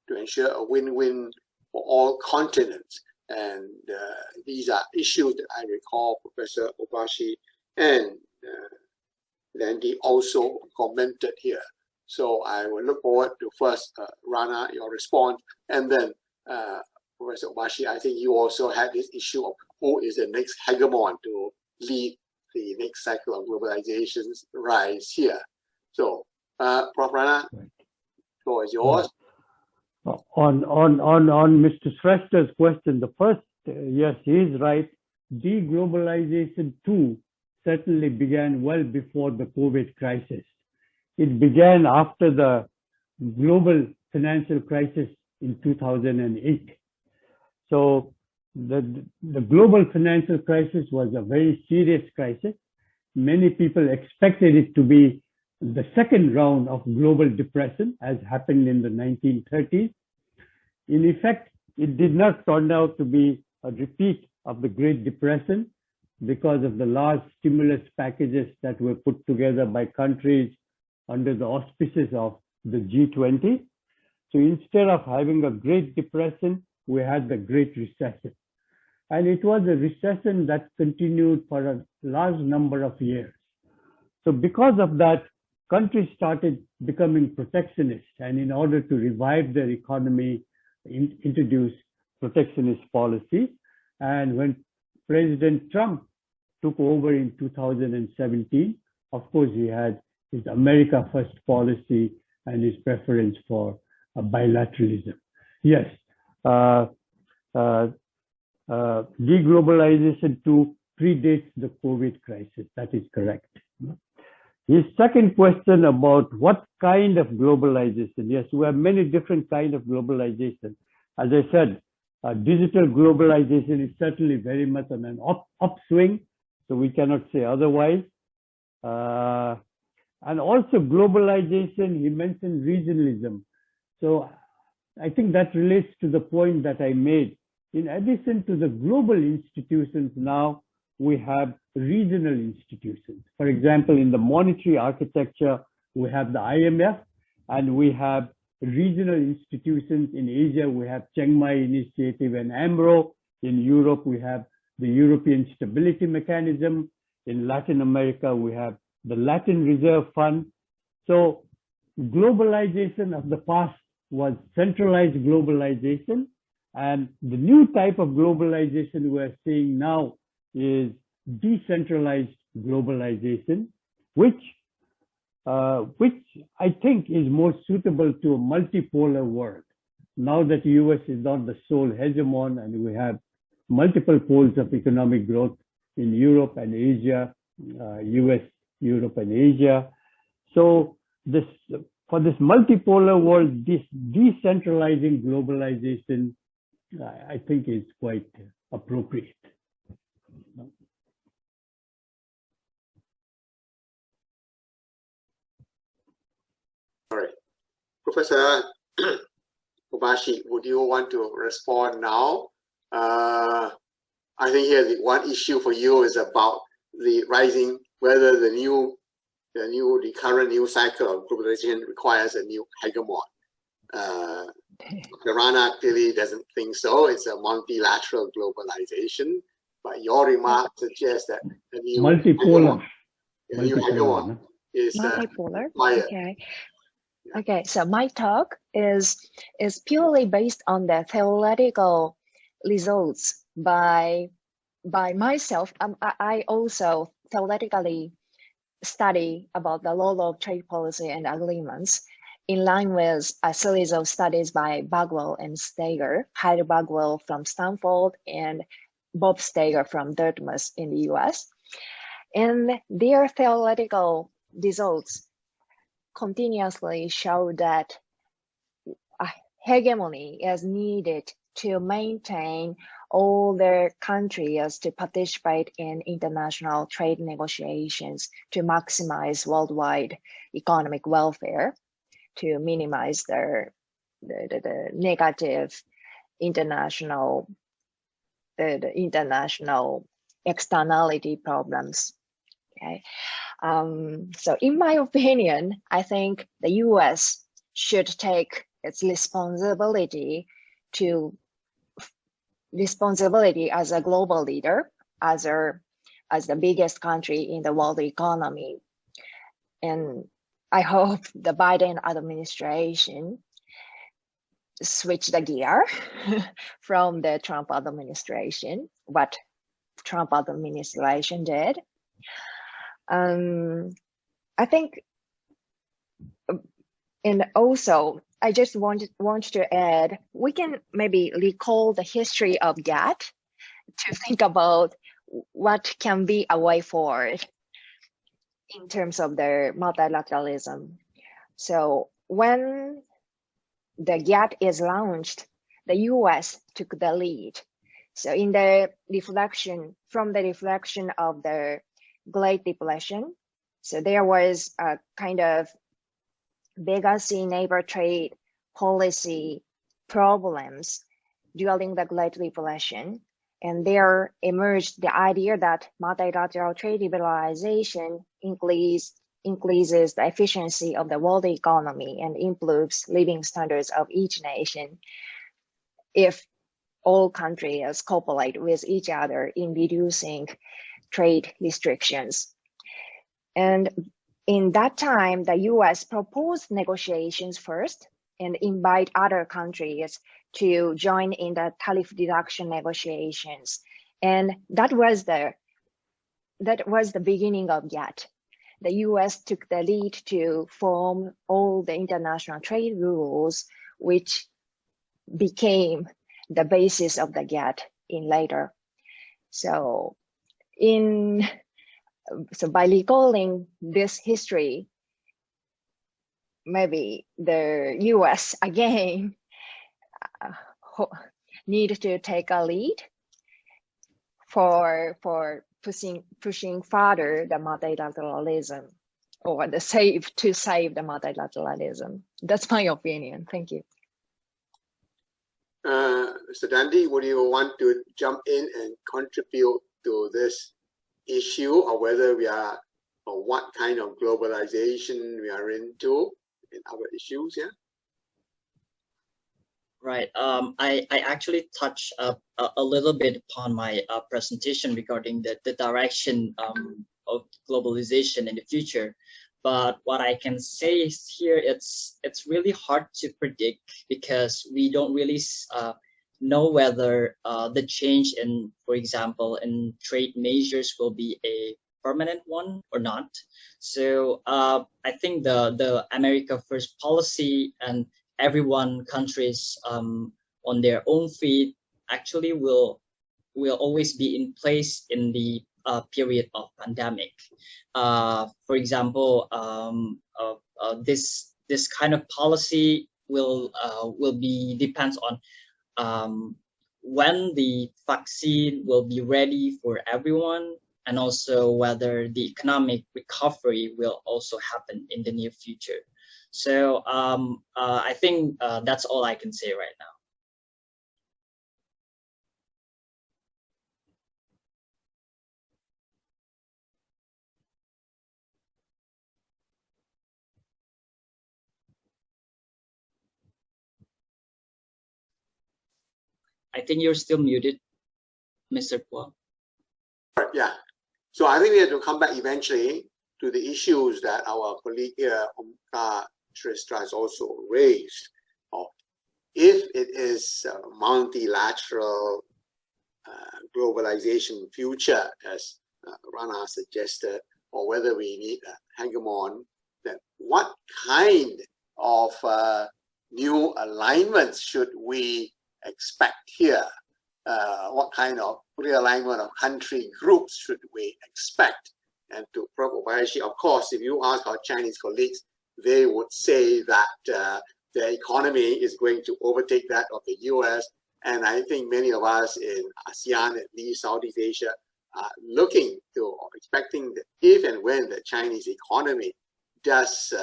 A: to ensure a win-win for all continents? And these are issues that I recall Professor Obashi and Landy also commented here. So I will look forward to first, Rana, your response, and then Professor Obashi, I think you also had this issue of who is the next hegemon to lead the next cycle of globalization's rise here. So, Prof. Rana, floor is yours.
C: On Mr. Shrestha's question, the first, yes, he is right. De-globalization too certainly began well before the COVID crisis. It began after the global financial crisis in 2008. So the global financial crisis was a very serious crisis. Many people expected it to be the second round of global depression, as happened in the 1930s. In effect, it did not turn out to be a repeat of the Great Depression because of the large stimulus packages that were put together by countries under the auspices of the G20. So instead of having a Great Depression, we had the Great Recession. And it was a recession that continued for a large number of years. So because of that, countries started becoming protectionist, and in order to revive their economy, introduce protectionist policies. And when President Trump took over in 2017, of course, he had his America First policy and his preference for bilateralism. Yes, de-globalization too predates the COVID crisis. That is correct. His second question about what kind of globalization. Yes, we have many different kinds of globalization. As I said, digital globalization is certainly very much on an upswing, so we cannot say otherwise. And also globalization, he mentioned regionalism. So I think that relates to the point that I made. In addition to the global institutions now, we have regional institutions. For example, in the monetary architecture, we have the IMF, and we have regional institutions. In Asia, we have Chiang Mai Initiative and AMRO. In Europe, we have the European Stability Mechanism. In Latin America, we have the Latin Reserve Fund. So globalization of the past was centralized globalization, and the new type of globalization we're seeing now is decentralized globalization, which I think is more suitable to a multipolar world. Now that the US is not the sole hegemon, and we have multiple poles of economic growth in Europe and Asia, US, Europe, and Asia. So for this multipolar world, this decentralizing globalization, I think, is quite appropriate.
A: All right. Professor Kobashi, would you want to respond now? I think here the one issue for you is about the rising, whether the current new cycle of globalization requires a new hegemon. Rana clearly doesn't think so. It's a multilateral globalization, but your remark suggests that the new
C: multipolar
A: hegemon is
D: multipolar.
A: required.
D: Okay. Okay, so my talk is purely based on the theoretical results by myself. I also theoretically study about the role of trade policy and agreements in line with a series of studies by Bagwell and Steger, Heidi Bagwell from Stanford and Bob Steger from Dartmouth in the US. And their theoretical results continuously show that a hegemony is needed to maintain all the countries to participate in international trade negotiations to maximize worldwide economic welfare, to minimize the negative international externality problems. Okay. So in my opinion, I think the US should take its responsibility as a global leader, as the biggest country in the world economy. And I hope the Biden administration switch the gear from the Trump administration, what Trump administration did. I think And also, I just want to add, we can maybe recall the history of GATT to think about what can be a way forward in terms of their multilateralism. So when the GATT is launched, the US took the lead. So in the reflection, from the reflection of the Great Depression, so there was a kind of legacy neighbor trade policy problems during the Great Depression. And there emerged the idea that multilateral trade liberalization increases the efficiency of the world economy and improves living standards of each nation if all countries cooperate with each other in reducing trade restrictions. And in that time, the US proposed negotiations first and invite other countries to join in the tariff reduction negotiations. And that was the beginning of GATT. The US took the lead to form all the international trade rules, which became the basis of the GATT in later. So by recalling this history, maybe the US again need to take a lead for pushing further the multilateralism, or to save the multilateralism. That's my opinion. Thank you.
A: Mr. Dandy, would you want to jump in and contribute to this issue, or whether we are, or what kind of globalization we are into in our issues here?
E: Right. I actually touched a little bit upon my presentation regarding the direction of globalization in the future. But what I can say is here, it's really hard to predict, because we don't really know whether the change in, for example, in trade measures will be a permanent one or not. So I think the America First policy and everyone countries on their own feet actually will always be in place in the period of pandemic. For example, this kind of policy will depends on when the vaccine will be ready for everyone, and also whether the economic recovery will also happen in the near future. So I think that's all I can say right now. I think you're still muted, Mr. Pua.
A: Yeah. So I think we have to come back eventually to the issues that our colleague here, Tristra, has also raised. If it is a multilateral globalization future, as Rana suggested, or whether we need a hegemon, then what kind of new alignments should we expect here? What kind of realignment of country groups should we expect? And to Prof. Obayashi, of course, if you ask our Chinese colleagues, they would say that their economy is going to overtake that of the US. And I think many of us in ASEAN, at least Southeast Asia, are looking to, or expecting that if and when the Chinese economy does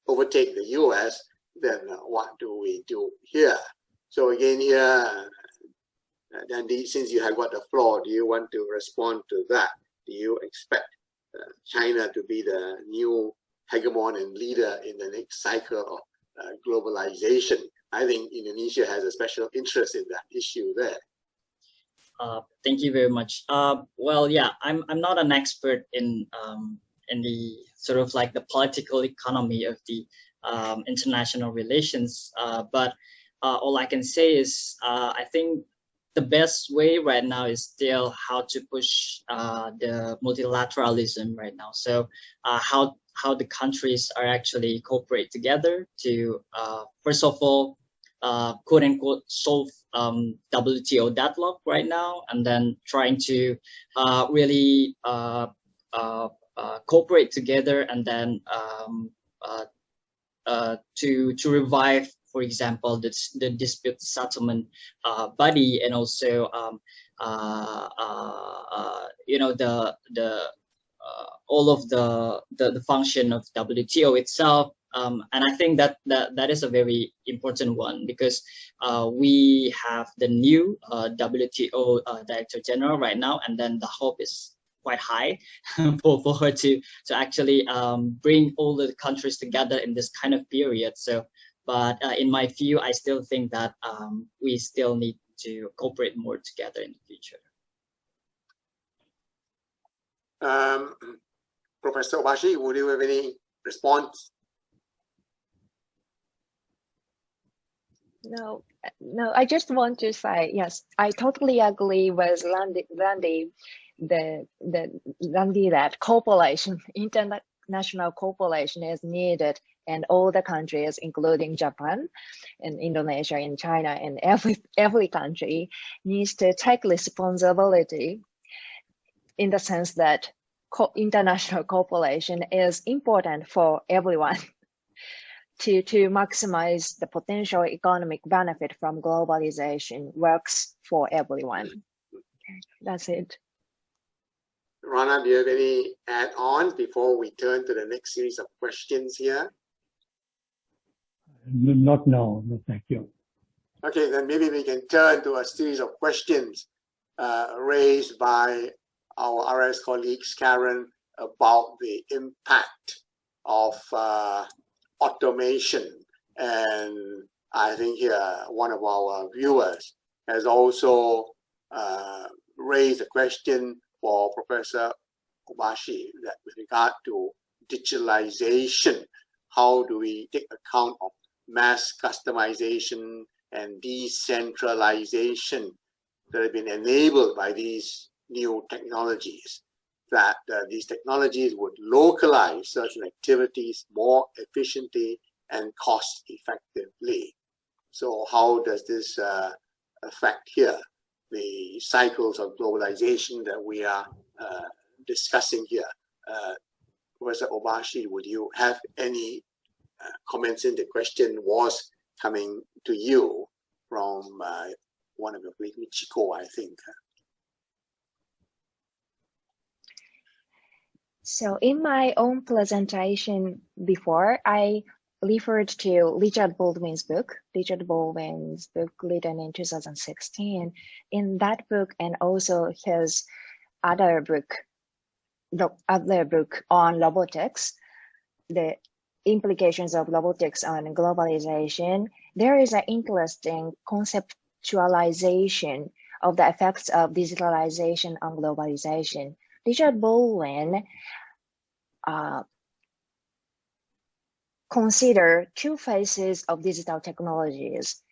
A: overtake the US, then what do we do here? So again here, Dandy, since you have got the floor, do you want to respond to that? Do you expect China to be the new hegemon and leader in the next cycle of globalization? I think Indonesia has a special interest in that issue there.
E: Thank you very much. Well, yeah, I'm not an expert in the sort of like the political economy of the international relations, but all I can say is I think the best way right now is still how to push the multilateralism right now. So how the countries are actually cooperate together to first of all quote unquote solve WTO deadlock right now, and then trying to really cooperate together, and then to revive, for example, the dispute settlement body, and also you know, the all of the function of WTO itself. And I think that is a very important one, because we have the new WTO Director General right now, and then the hope is quite high for her to actually bring all the countries together in this kind of period. So, but in my view, I still think that we still need to cooperate more together in the future.
A: Professor Obashi, would you have any response?
D: No, I just want to say, yes, I totally agree with Randy that cooperation, international cooperation is needed, and all the countries, including Japan and Indonesia and China, and every country needs to take responsibility, in the sense that international cooperation is important for everyone to maximize the potential economic benefit from globalization works for everyone. Okay, that's it.
A: Rana, do you have any add-ons before we turn to the next series of questions here?
C: Not now, no, thank you.
A: Okay, then maybe we can turn to a series of questions raised by our RS colleagues, Karen, about the impact of automation. And I think here one of our viewers has also raised a question for Professor Obashi, that with regard to digitalization, how do we take account of mass customization and decentralization that have been enabled by these new technologies, that these technologies would localize certain activities more efficiently and cost effectively. So how does this affect here the cycles of globalization that we are discussing here? Professor Obashi, would you have any comments? In the question was coming to you from one of your colleagues, Michiko, I think.
D: So in my own presentation before, I referred to Richard Baldwin's book written in 2016. In that book, and also his other book, the other book on robotics, the implications of robotics on globalization, there is an interesting conceptualization of the effects of digitalization on globalization. Richard Baldwin consider two phases of digital technologies.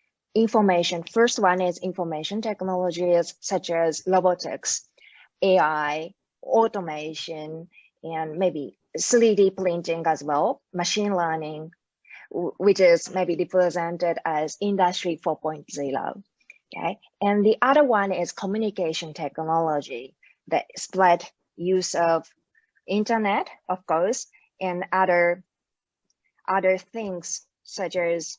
D: First one is information technologies such as robotics, AI, automation, and maybe 3D printing as well, machine learning, which is maybe represented as Industry 4.0. Okay, and the other one is communication technology, the spread use of internet, of course, and other things such as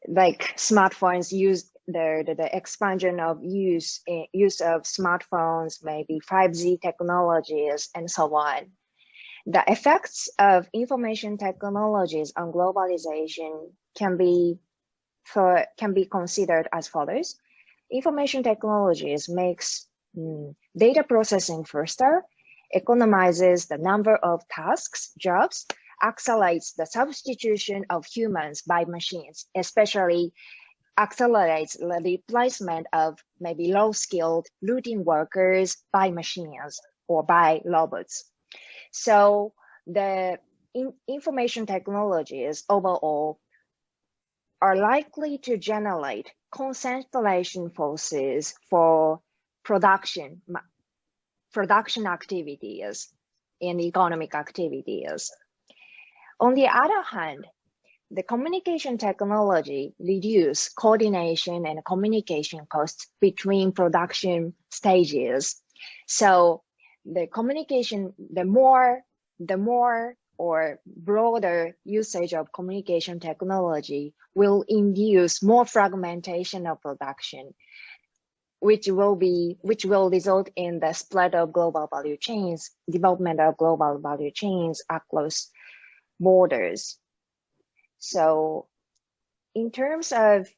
D: like smartphones, use the expansion of use of smartphones, maybe 5G technologies, and so on. The effects of information technologies on globalization can be considered as follows. Information technologies makes data processing faster, economizes the number of tasks, jobs, accelerates the substitution of humans by machines, especially accelerates the replacement of maybe low-skilled routine workers by machines or by robots. So the information technologies overall are likely to generate concentration forces for production activities and economic activities. On the other hand, the communication technology reduce coordination and communication costs between production stages. So the communication, the more or broader usage of communication technology will induce more fragmentation of production, which will result in the spread of global value chains, development of global value chains across borders. So in terms of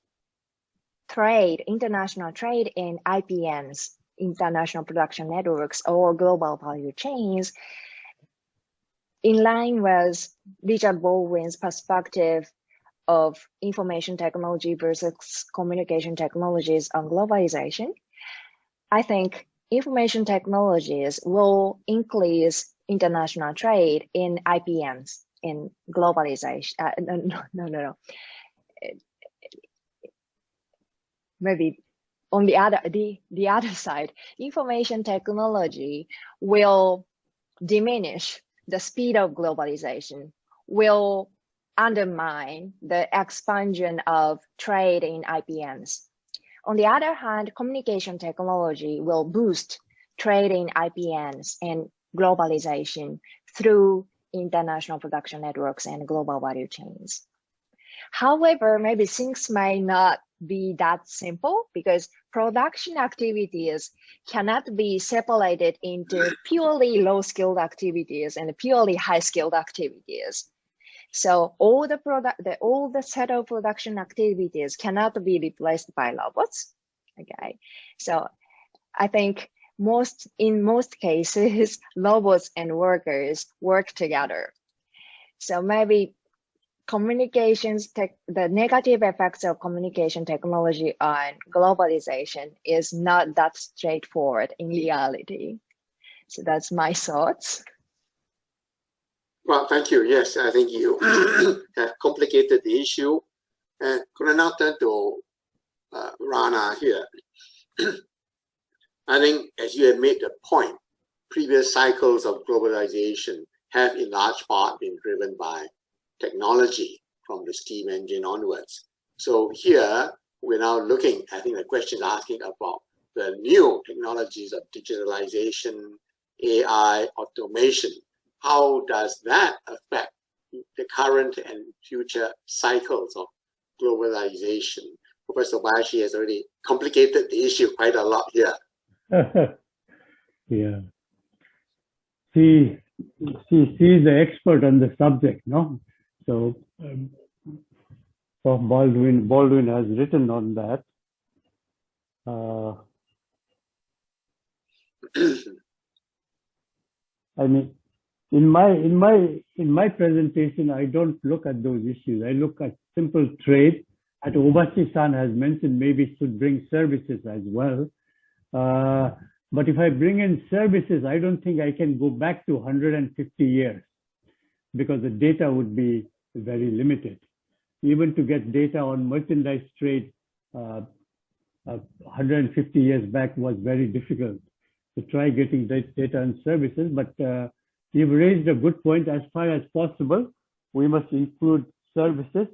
D: trade, international trade in IPNs, international production networks, or global value chains, in line with Richard Baldwin's perspective of information technology versus communication technologies on globalization, I think information technologies will increase international trade in IPNs, in globalization. No. Maybe on the other side, information technology will diminish the speed of globalization, will undermine the expansion of trade in IPNs. On the other hand, communication technology will boost trade in IPNs and globalization through international production networks and global value chains. However, maybe things may not be that simple because production activities cannot be separated into purely low-skilled activities and purely high-skilled activities. So all the set of production activities cannot be replaced by robots. Okay, so I think in most cases, robots and workers work together. So maybe the negative effects of communication technology on globalization is not that straightforward in reality. So that's my thoughts.
A: Well, thank you. Yes, I think you have complicated the issue. And could I now turn to Rana here? I think, as you have made the point, previous cycles of globalization have in large part been driven by technology from the steam engine onwards. So here, we're now looking, I think the question is asking about the new technologies of digitalization, AI, automation. How does that affect the current and future cycles of globalization? Professor Bashi has already complicated the issue quite a lot here.
C: Yeah. She's the expert on the subject, no? So Baldwin has written on that. I mean, in my presentation, I don't look at those issues. I look at simple trade. As Obachi-san has mentioned, maybe should bring services as well. But if I bring in services, I don't think I can go back to 150 years because the data would be very limited. Even to get data on merchandise trade 150 years back was very difficult. To try getting data on services, but you've raised a good point. As far as possible, we must include services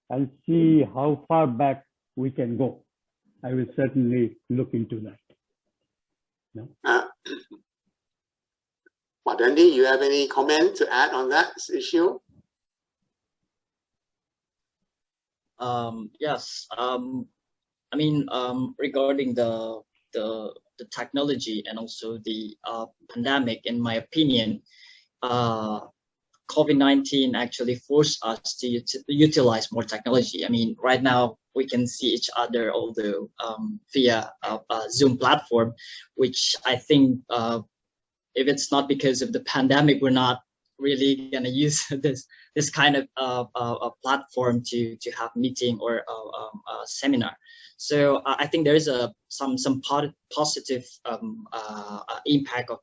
C: and see how far back we can go. I will certainly look into that. No?
A: Madandi, you have any comment to add on that issue?
E: Yes. I mean, regarding the technology and also the pandemic, in my opinion, COVID-19 actually forced us to utilize more technology. I mean, right now we can see each other, although via a Zoom platform, which I think if it's not because of the pandemic, we're not really gonna use this kind of a platform to have meeting or a seminar. So I think there is some positive impact of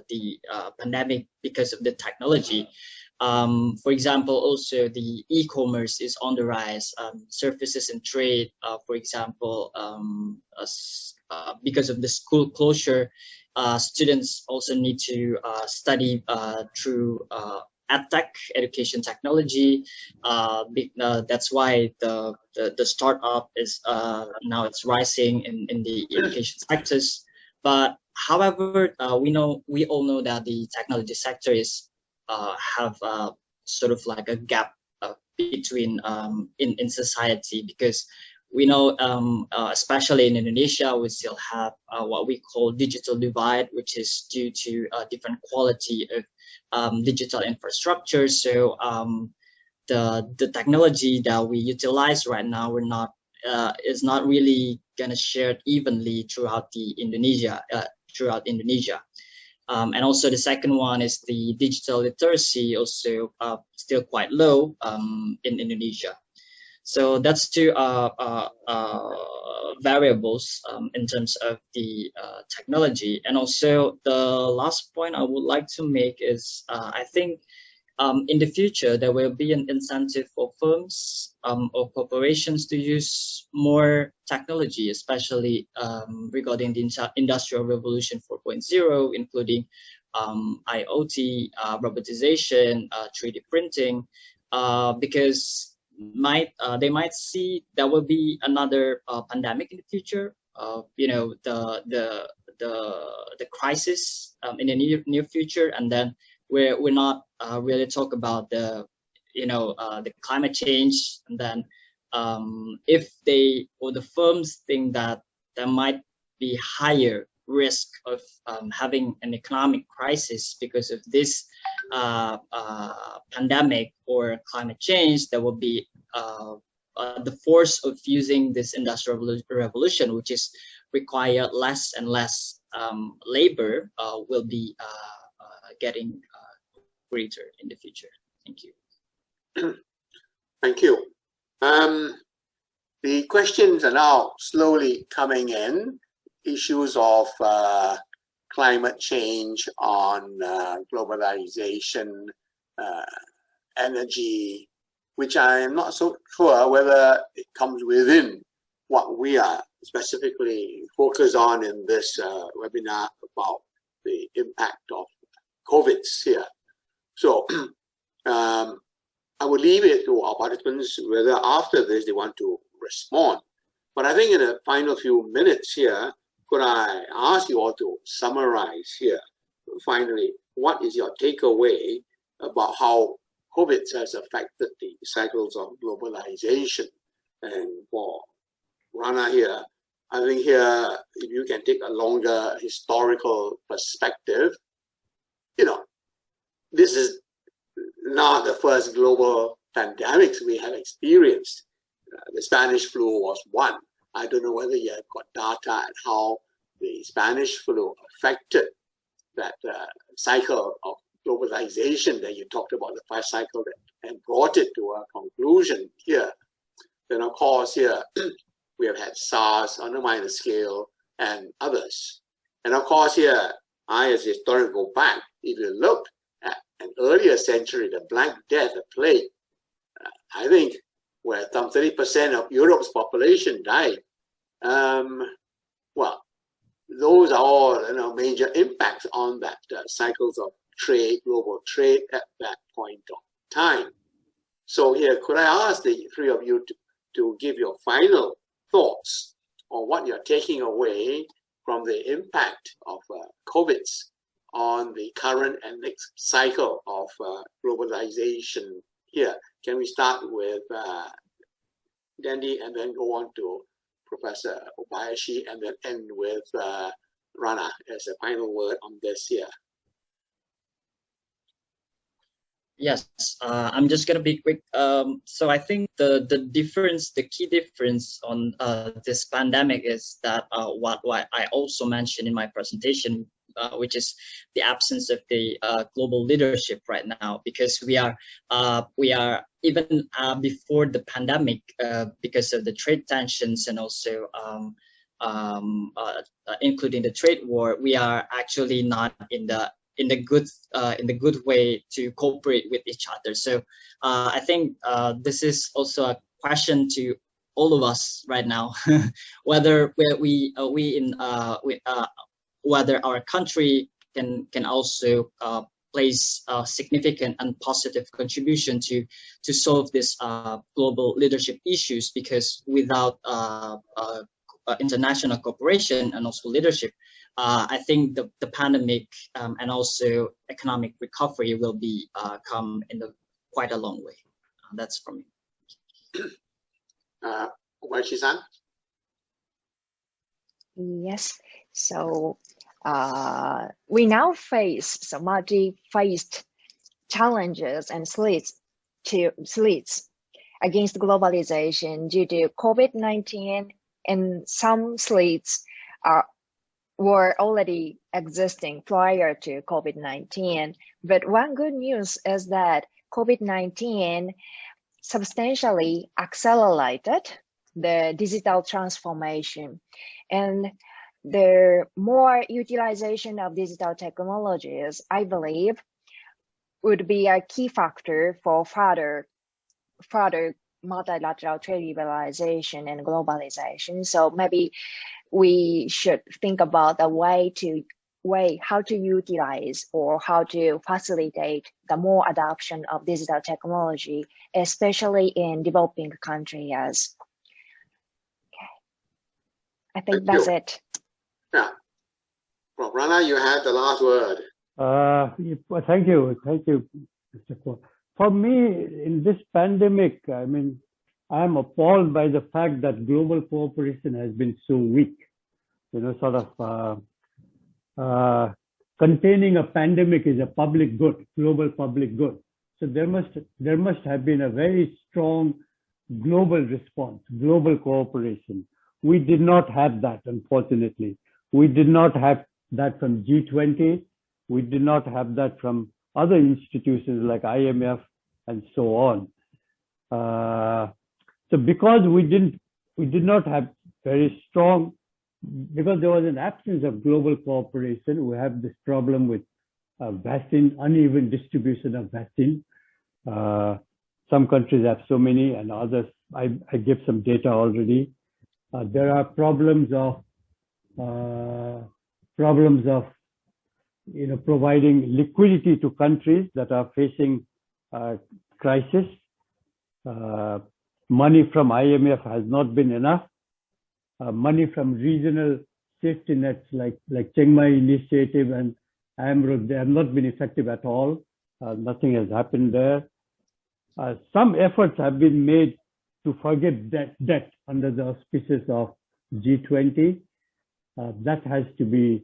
E: the pandemic because of the technology. For example, also the e-commerce is on the rise. Services and trade, for example, because of the school closure, students also need to study through edtech, education technology. That's why the startup is now it's rising in the education sectors. But however, we all know that the technology sector is have sort of like a gap between in society, because we know, especially in Indonesia, we still have what we call digital divide, which is due to different quality of digital infrastructure. So the technology that we utilize right now, is not really gonna shared evenly throughout Indonesia. And also the second one is the digital literacy, also still quite low in Indonesia. So that's two variables in terms of the technology. And also the last point I would like to make is I think in the future there will be an incentive for firms or corporations to use more technology, especially regarding the Industrial Revolution 4.0, including IoT, robotization, 3D printing, because they might see there will be another pandemic in the future. The crisis in the near future, and then we're not really talk about the climate change. And then if they or the firms think that there might be higher risk of having an economic crisis because of this pandemic or climate change, there will be the force of using this industrial revolution, which is require less and less labor, will be getting greater in the future. Thank you.
A: Thank you. The questions are now slowly coming in. Issues of climate change, on globalization, energy, which I am not so sure whether it comes within what we are specifically focused on in this webinar about the impact of COVID here. So I would leave it to our participants whether after this they want to respond. But I think in the final few minutes here, could I ask you all to summarize here, finally, what is your takeaway about how COVID has affected the cycles of globalization? And for Rana here, I think here, if you can take a longer historical perspective, this is not the first global pandemics we have experienced. The Spanish flu was one. I don't know whether you have got data on how the Spanish flu affected that cycle of globalization that you talked about, the 5 cycle, and brought it to a conclusion here. Then of course here we have had SARS on a minor scale and others. And of course here, I as a historian go back, if you look at an earlier century, the Black Death, the plague, I think where some 30% of Europe's population died. Well, those are all major impacts on that cycles of trade, global trade at that point of time. So here, could I ask the three of you to give your final thoughts on what you're taking away from the impact of COVID on the current and next cycle of globalization here? Can we start with Dandy and then go on to Professor Obayashi and then end with Rana as a final word on this here?
E: Yes, I'm just gonna be quick. So I think the key difference on this pandemic is that what I also mentioned in my presentation, which is the absence of the global leadership right now, because we are even before the pandemic, because of the trade tensions and also including the trade war, we are actually not in the in the good way to cooperate with each other. So I think this is also a question to all of us right now, whether whether our country can also place a significant and positive contribution to solve this global leadership issues, because without international cooperation and also leadership, I think the pandemic and also economic recovery will be come in quite a long way. That's from me.
A: Kobayashi-san?
D: Yes. So we now face some multi-faced challenges and slits against globalization due to COVID-19, and some slits were already existing prior to COVID-19. But one good news is that COVID-19 substantially accelerated the digital transformation, and the more utilization of digital technologies, I believe, would be a key factor for further multilateral trade liberalization and globalization. So maybe we should think about a way how to utilize or how to facilitate the more adoption of digital technology, especially in developing countries. Okay, I think that's it.
A: Yeah. Well, Rana, you had the last word.
C: Thank you, Mr. Kwok. For me, in this pandemic, I mean, I'm appalled by the fact that global cooperation has been so weak. You know, sort of containing a pandemic is a public good, global public good. So there must have been a very strong global response, global cooperation. We did not have that, unfortunately. We did not have that from G20. We did not have that from other institutions like IMF and so on. So because we did not have very strong, because there was an absence of global cooperation, we have this problem with vaccine, uneven distribution of vaccine. Some countries have so many, and others, I give some data already. There are problems of providing liquidity to countries that are facing crisis. Money from IMF has not been enough. Money from regional safety nets like Chiang Mai Initiative and AMRO, they have not been effective at all. Nothing has happened there. Some efforts have been made to forgive debt under the auspices of G20. That has to be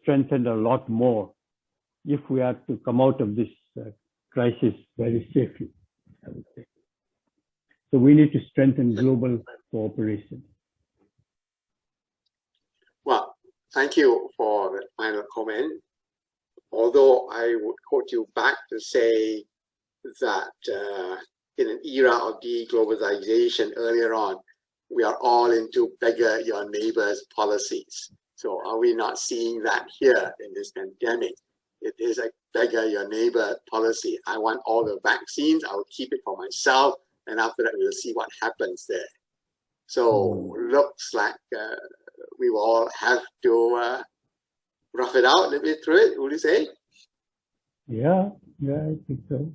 C: strengthened a lot more if we are to come out of this crisis very safely, I would say. So we need to strengthen global cooperation.
A: Well, thank you for the final comment. Although I would quote you back to say that in an era of de-globalization earlier on, we are all into beggar your neighbor's policies. So are we not seeing that here in this pandemic? It is a beggar your neighbor policy. I want all the vaccines, I'll keep it for myself, and after that we'll see what happens there. So looks like we will all have to rough it out, live it through it, would you say?
C: Yeah, I think so.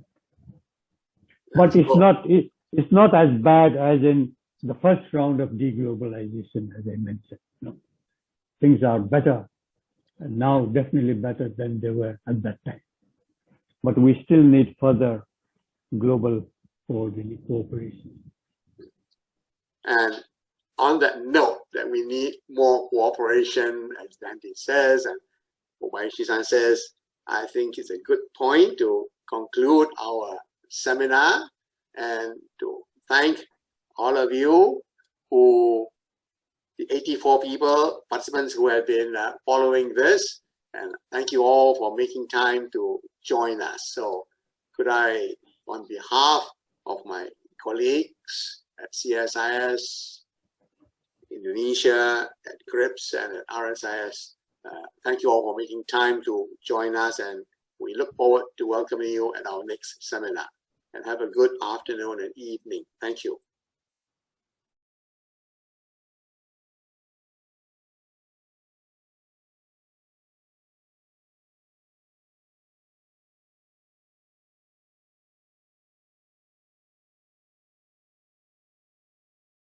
C: But it's not as bad as in the first round of deglobalization, as I mentioned. No. Things are better, and now definitely better than they were at that time. But we still need further global cooperation.
A: And on that note, that we need more cooperation, as Dante says, and Kobayashi-san says, I think it's a good point to conclude our seminar and to thank all of you the 84 participants who have been following this, and thank you all for making time to join us. So could I, on behalf of my colleagues at CSIS, Indonesia, at GRIPS and at RSIS, Thank you all for making time to join us, and we look forward to welcoming you at our next seminar. And have a good afternoon and evening. Thank you.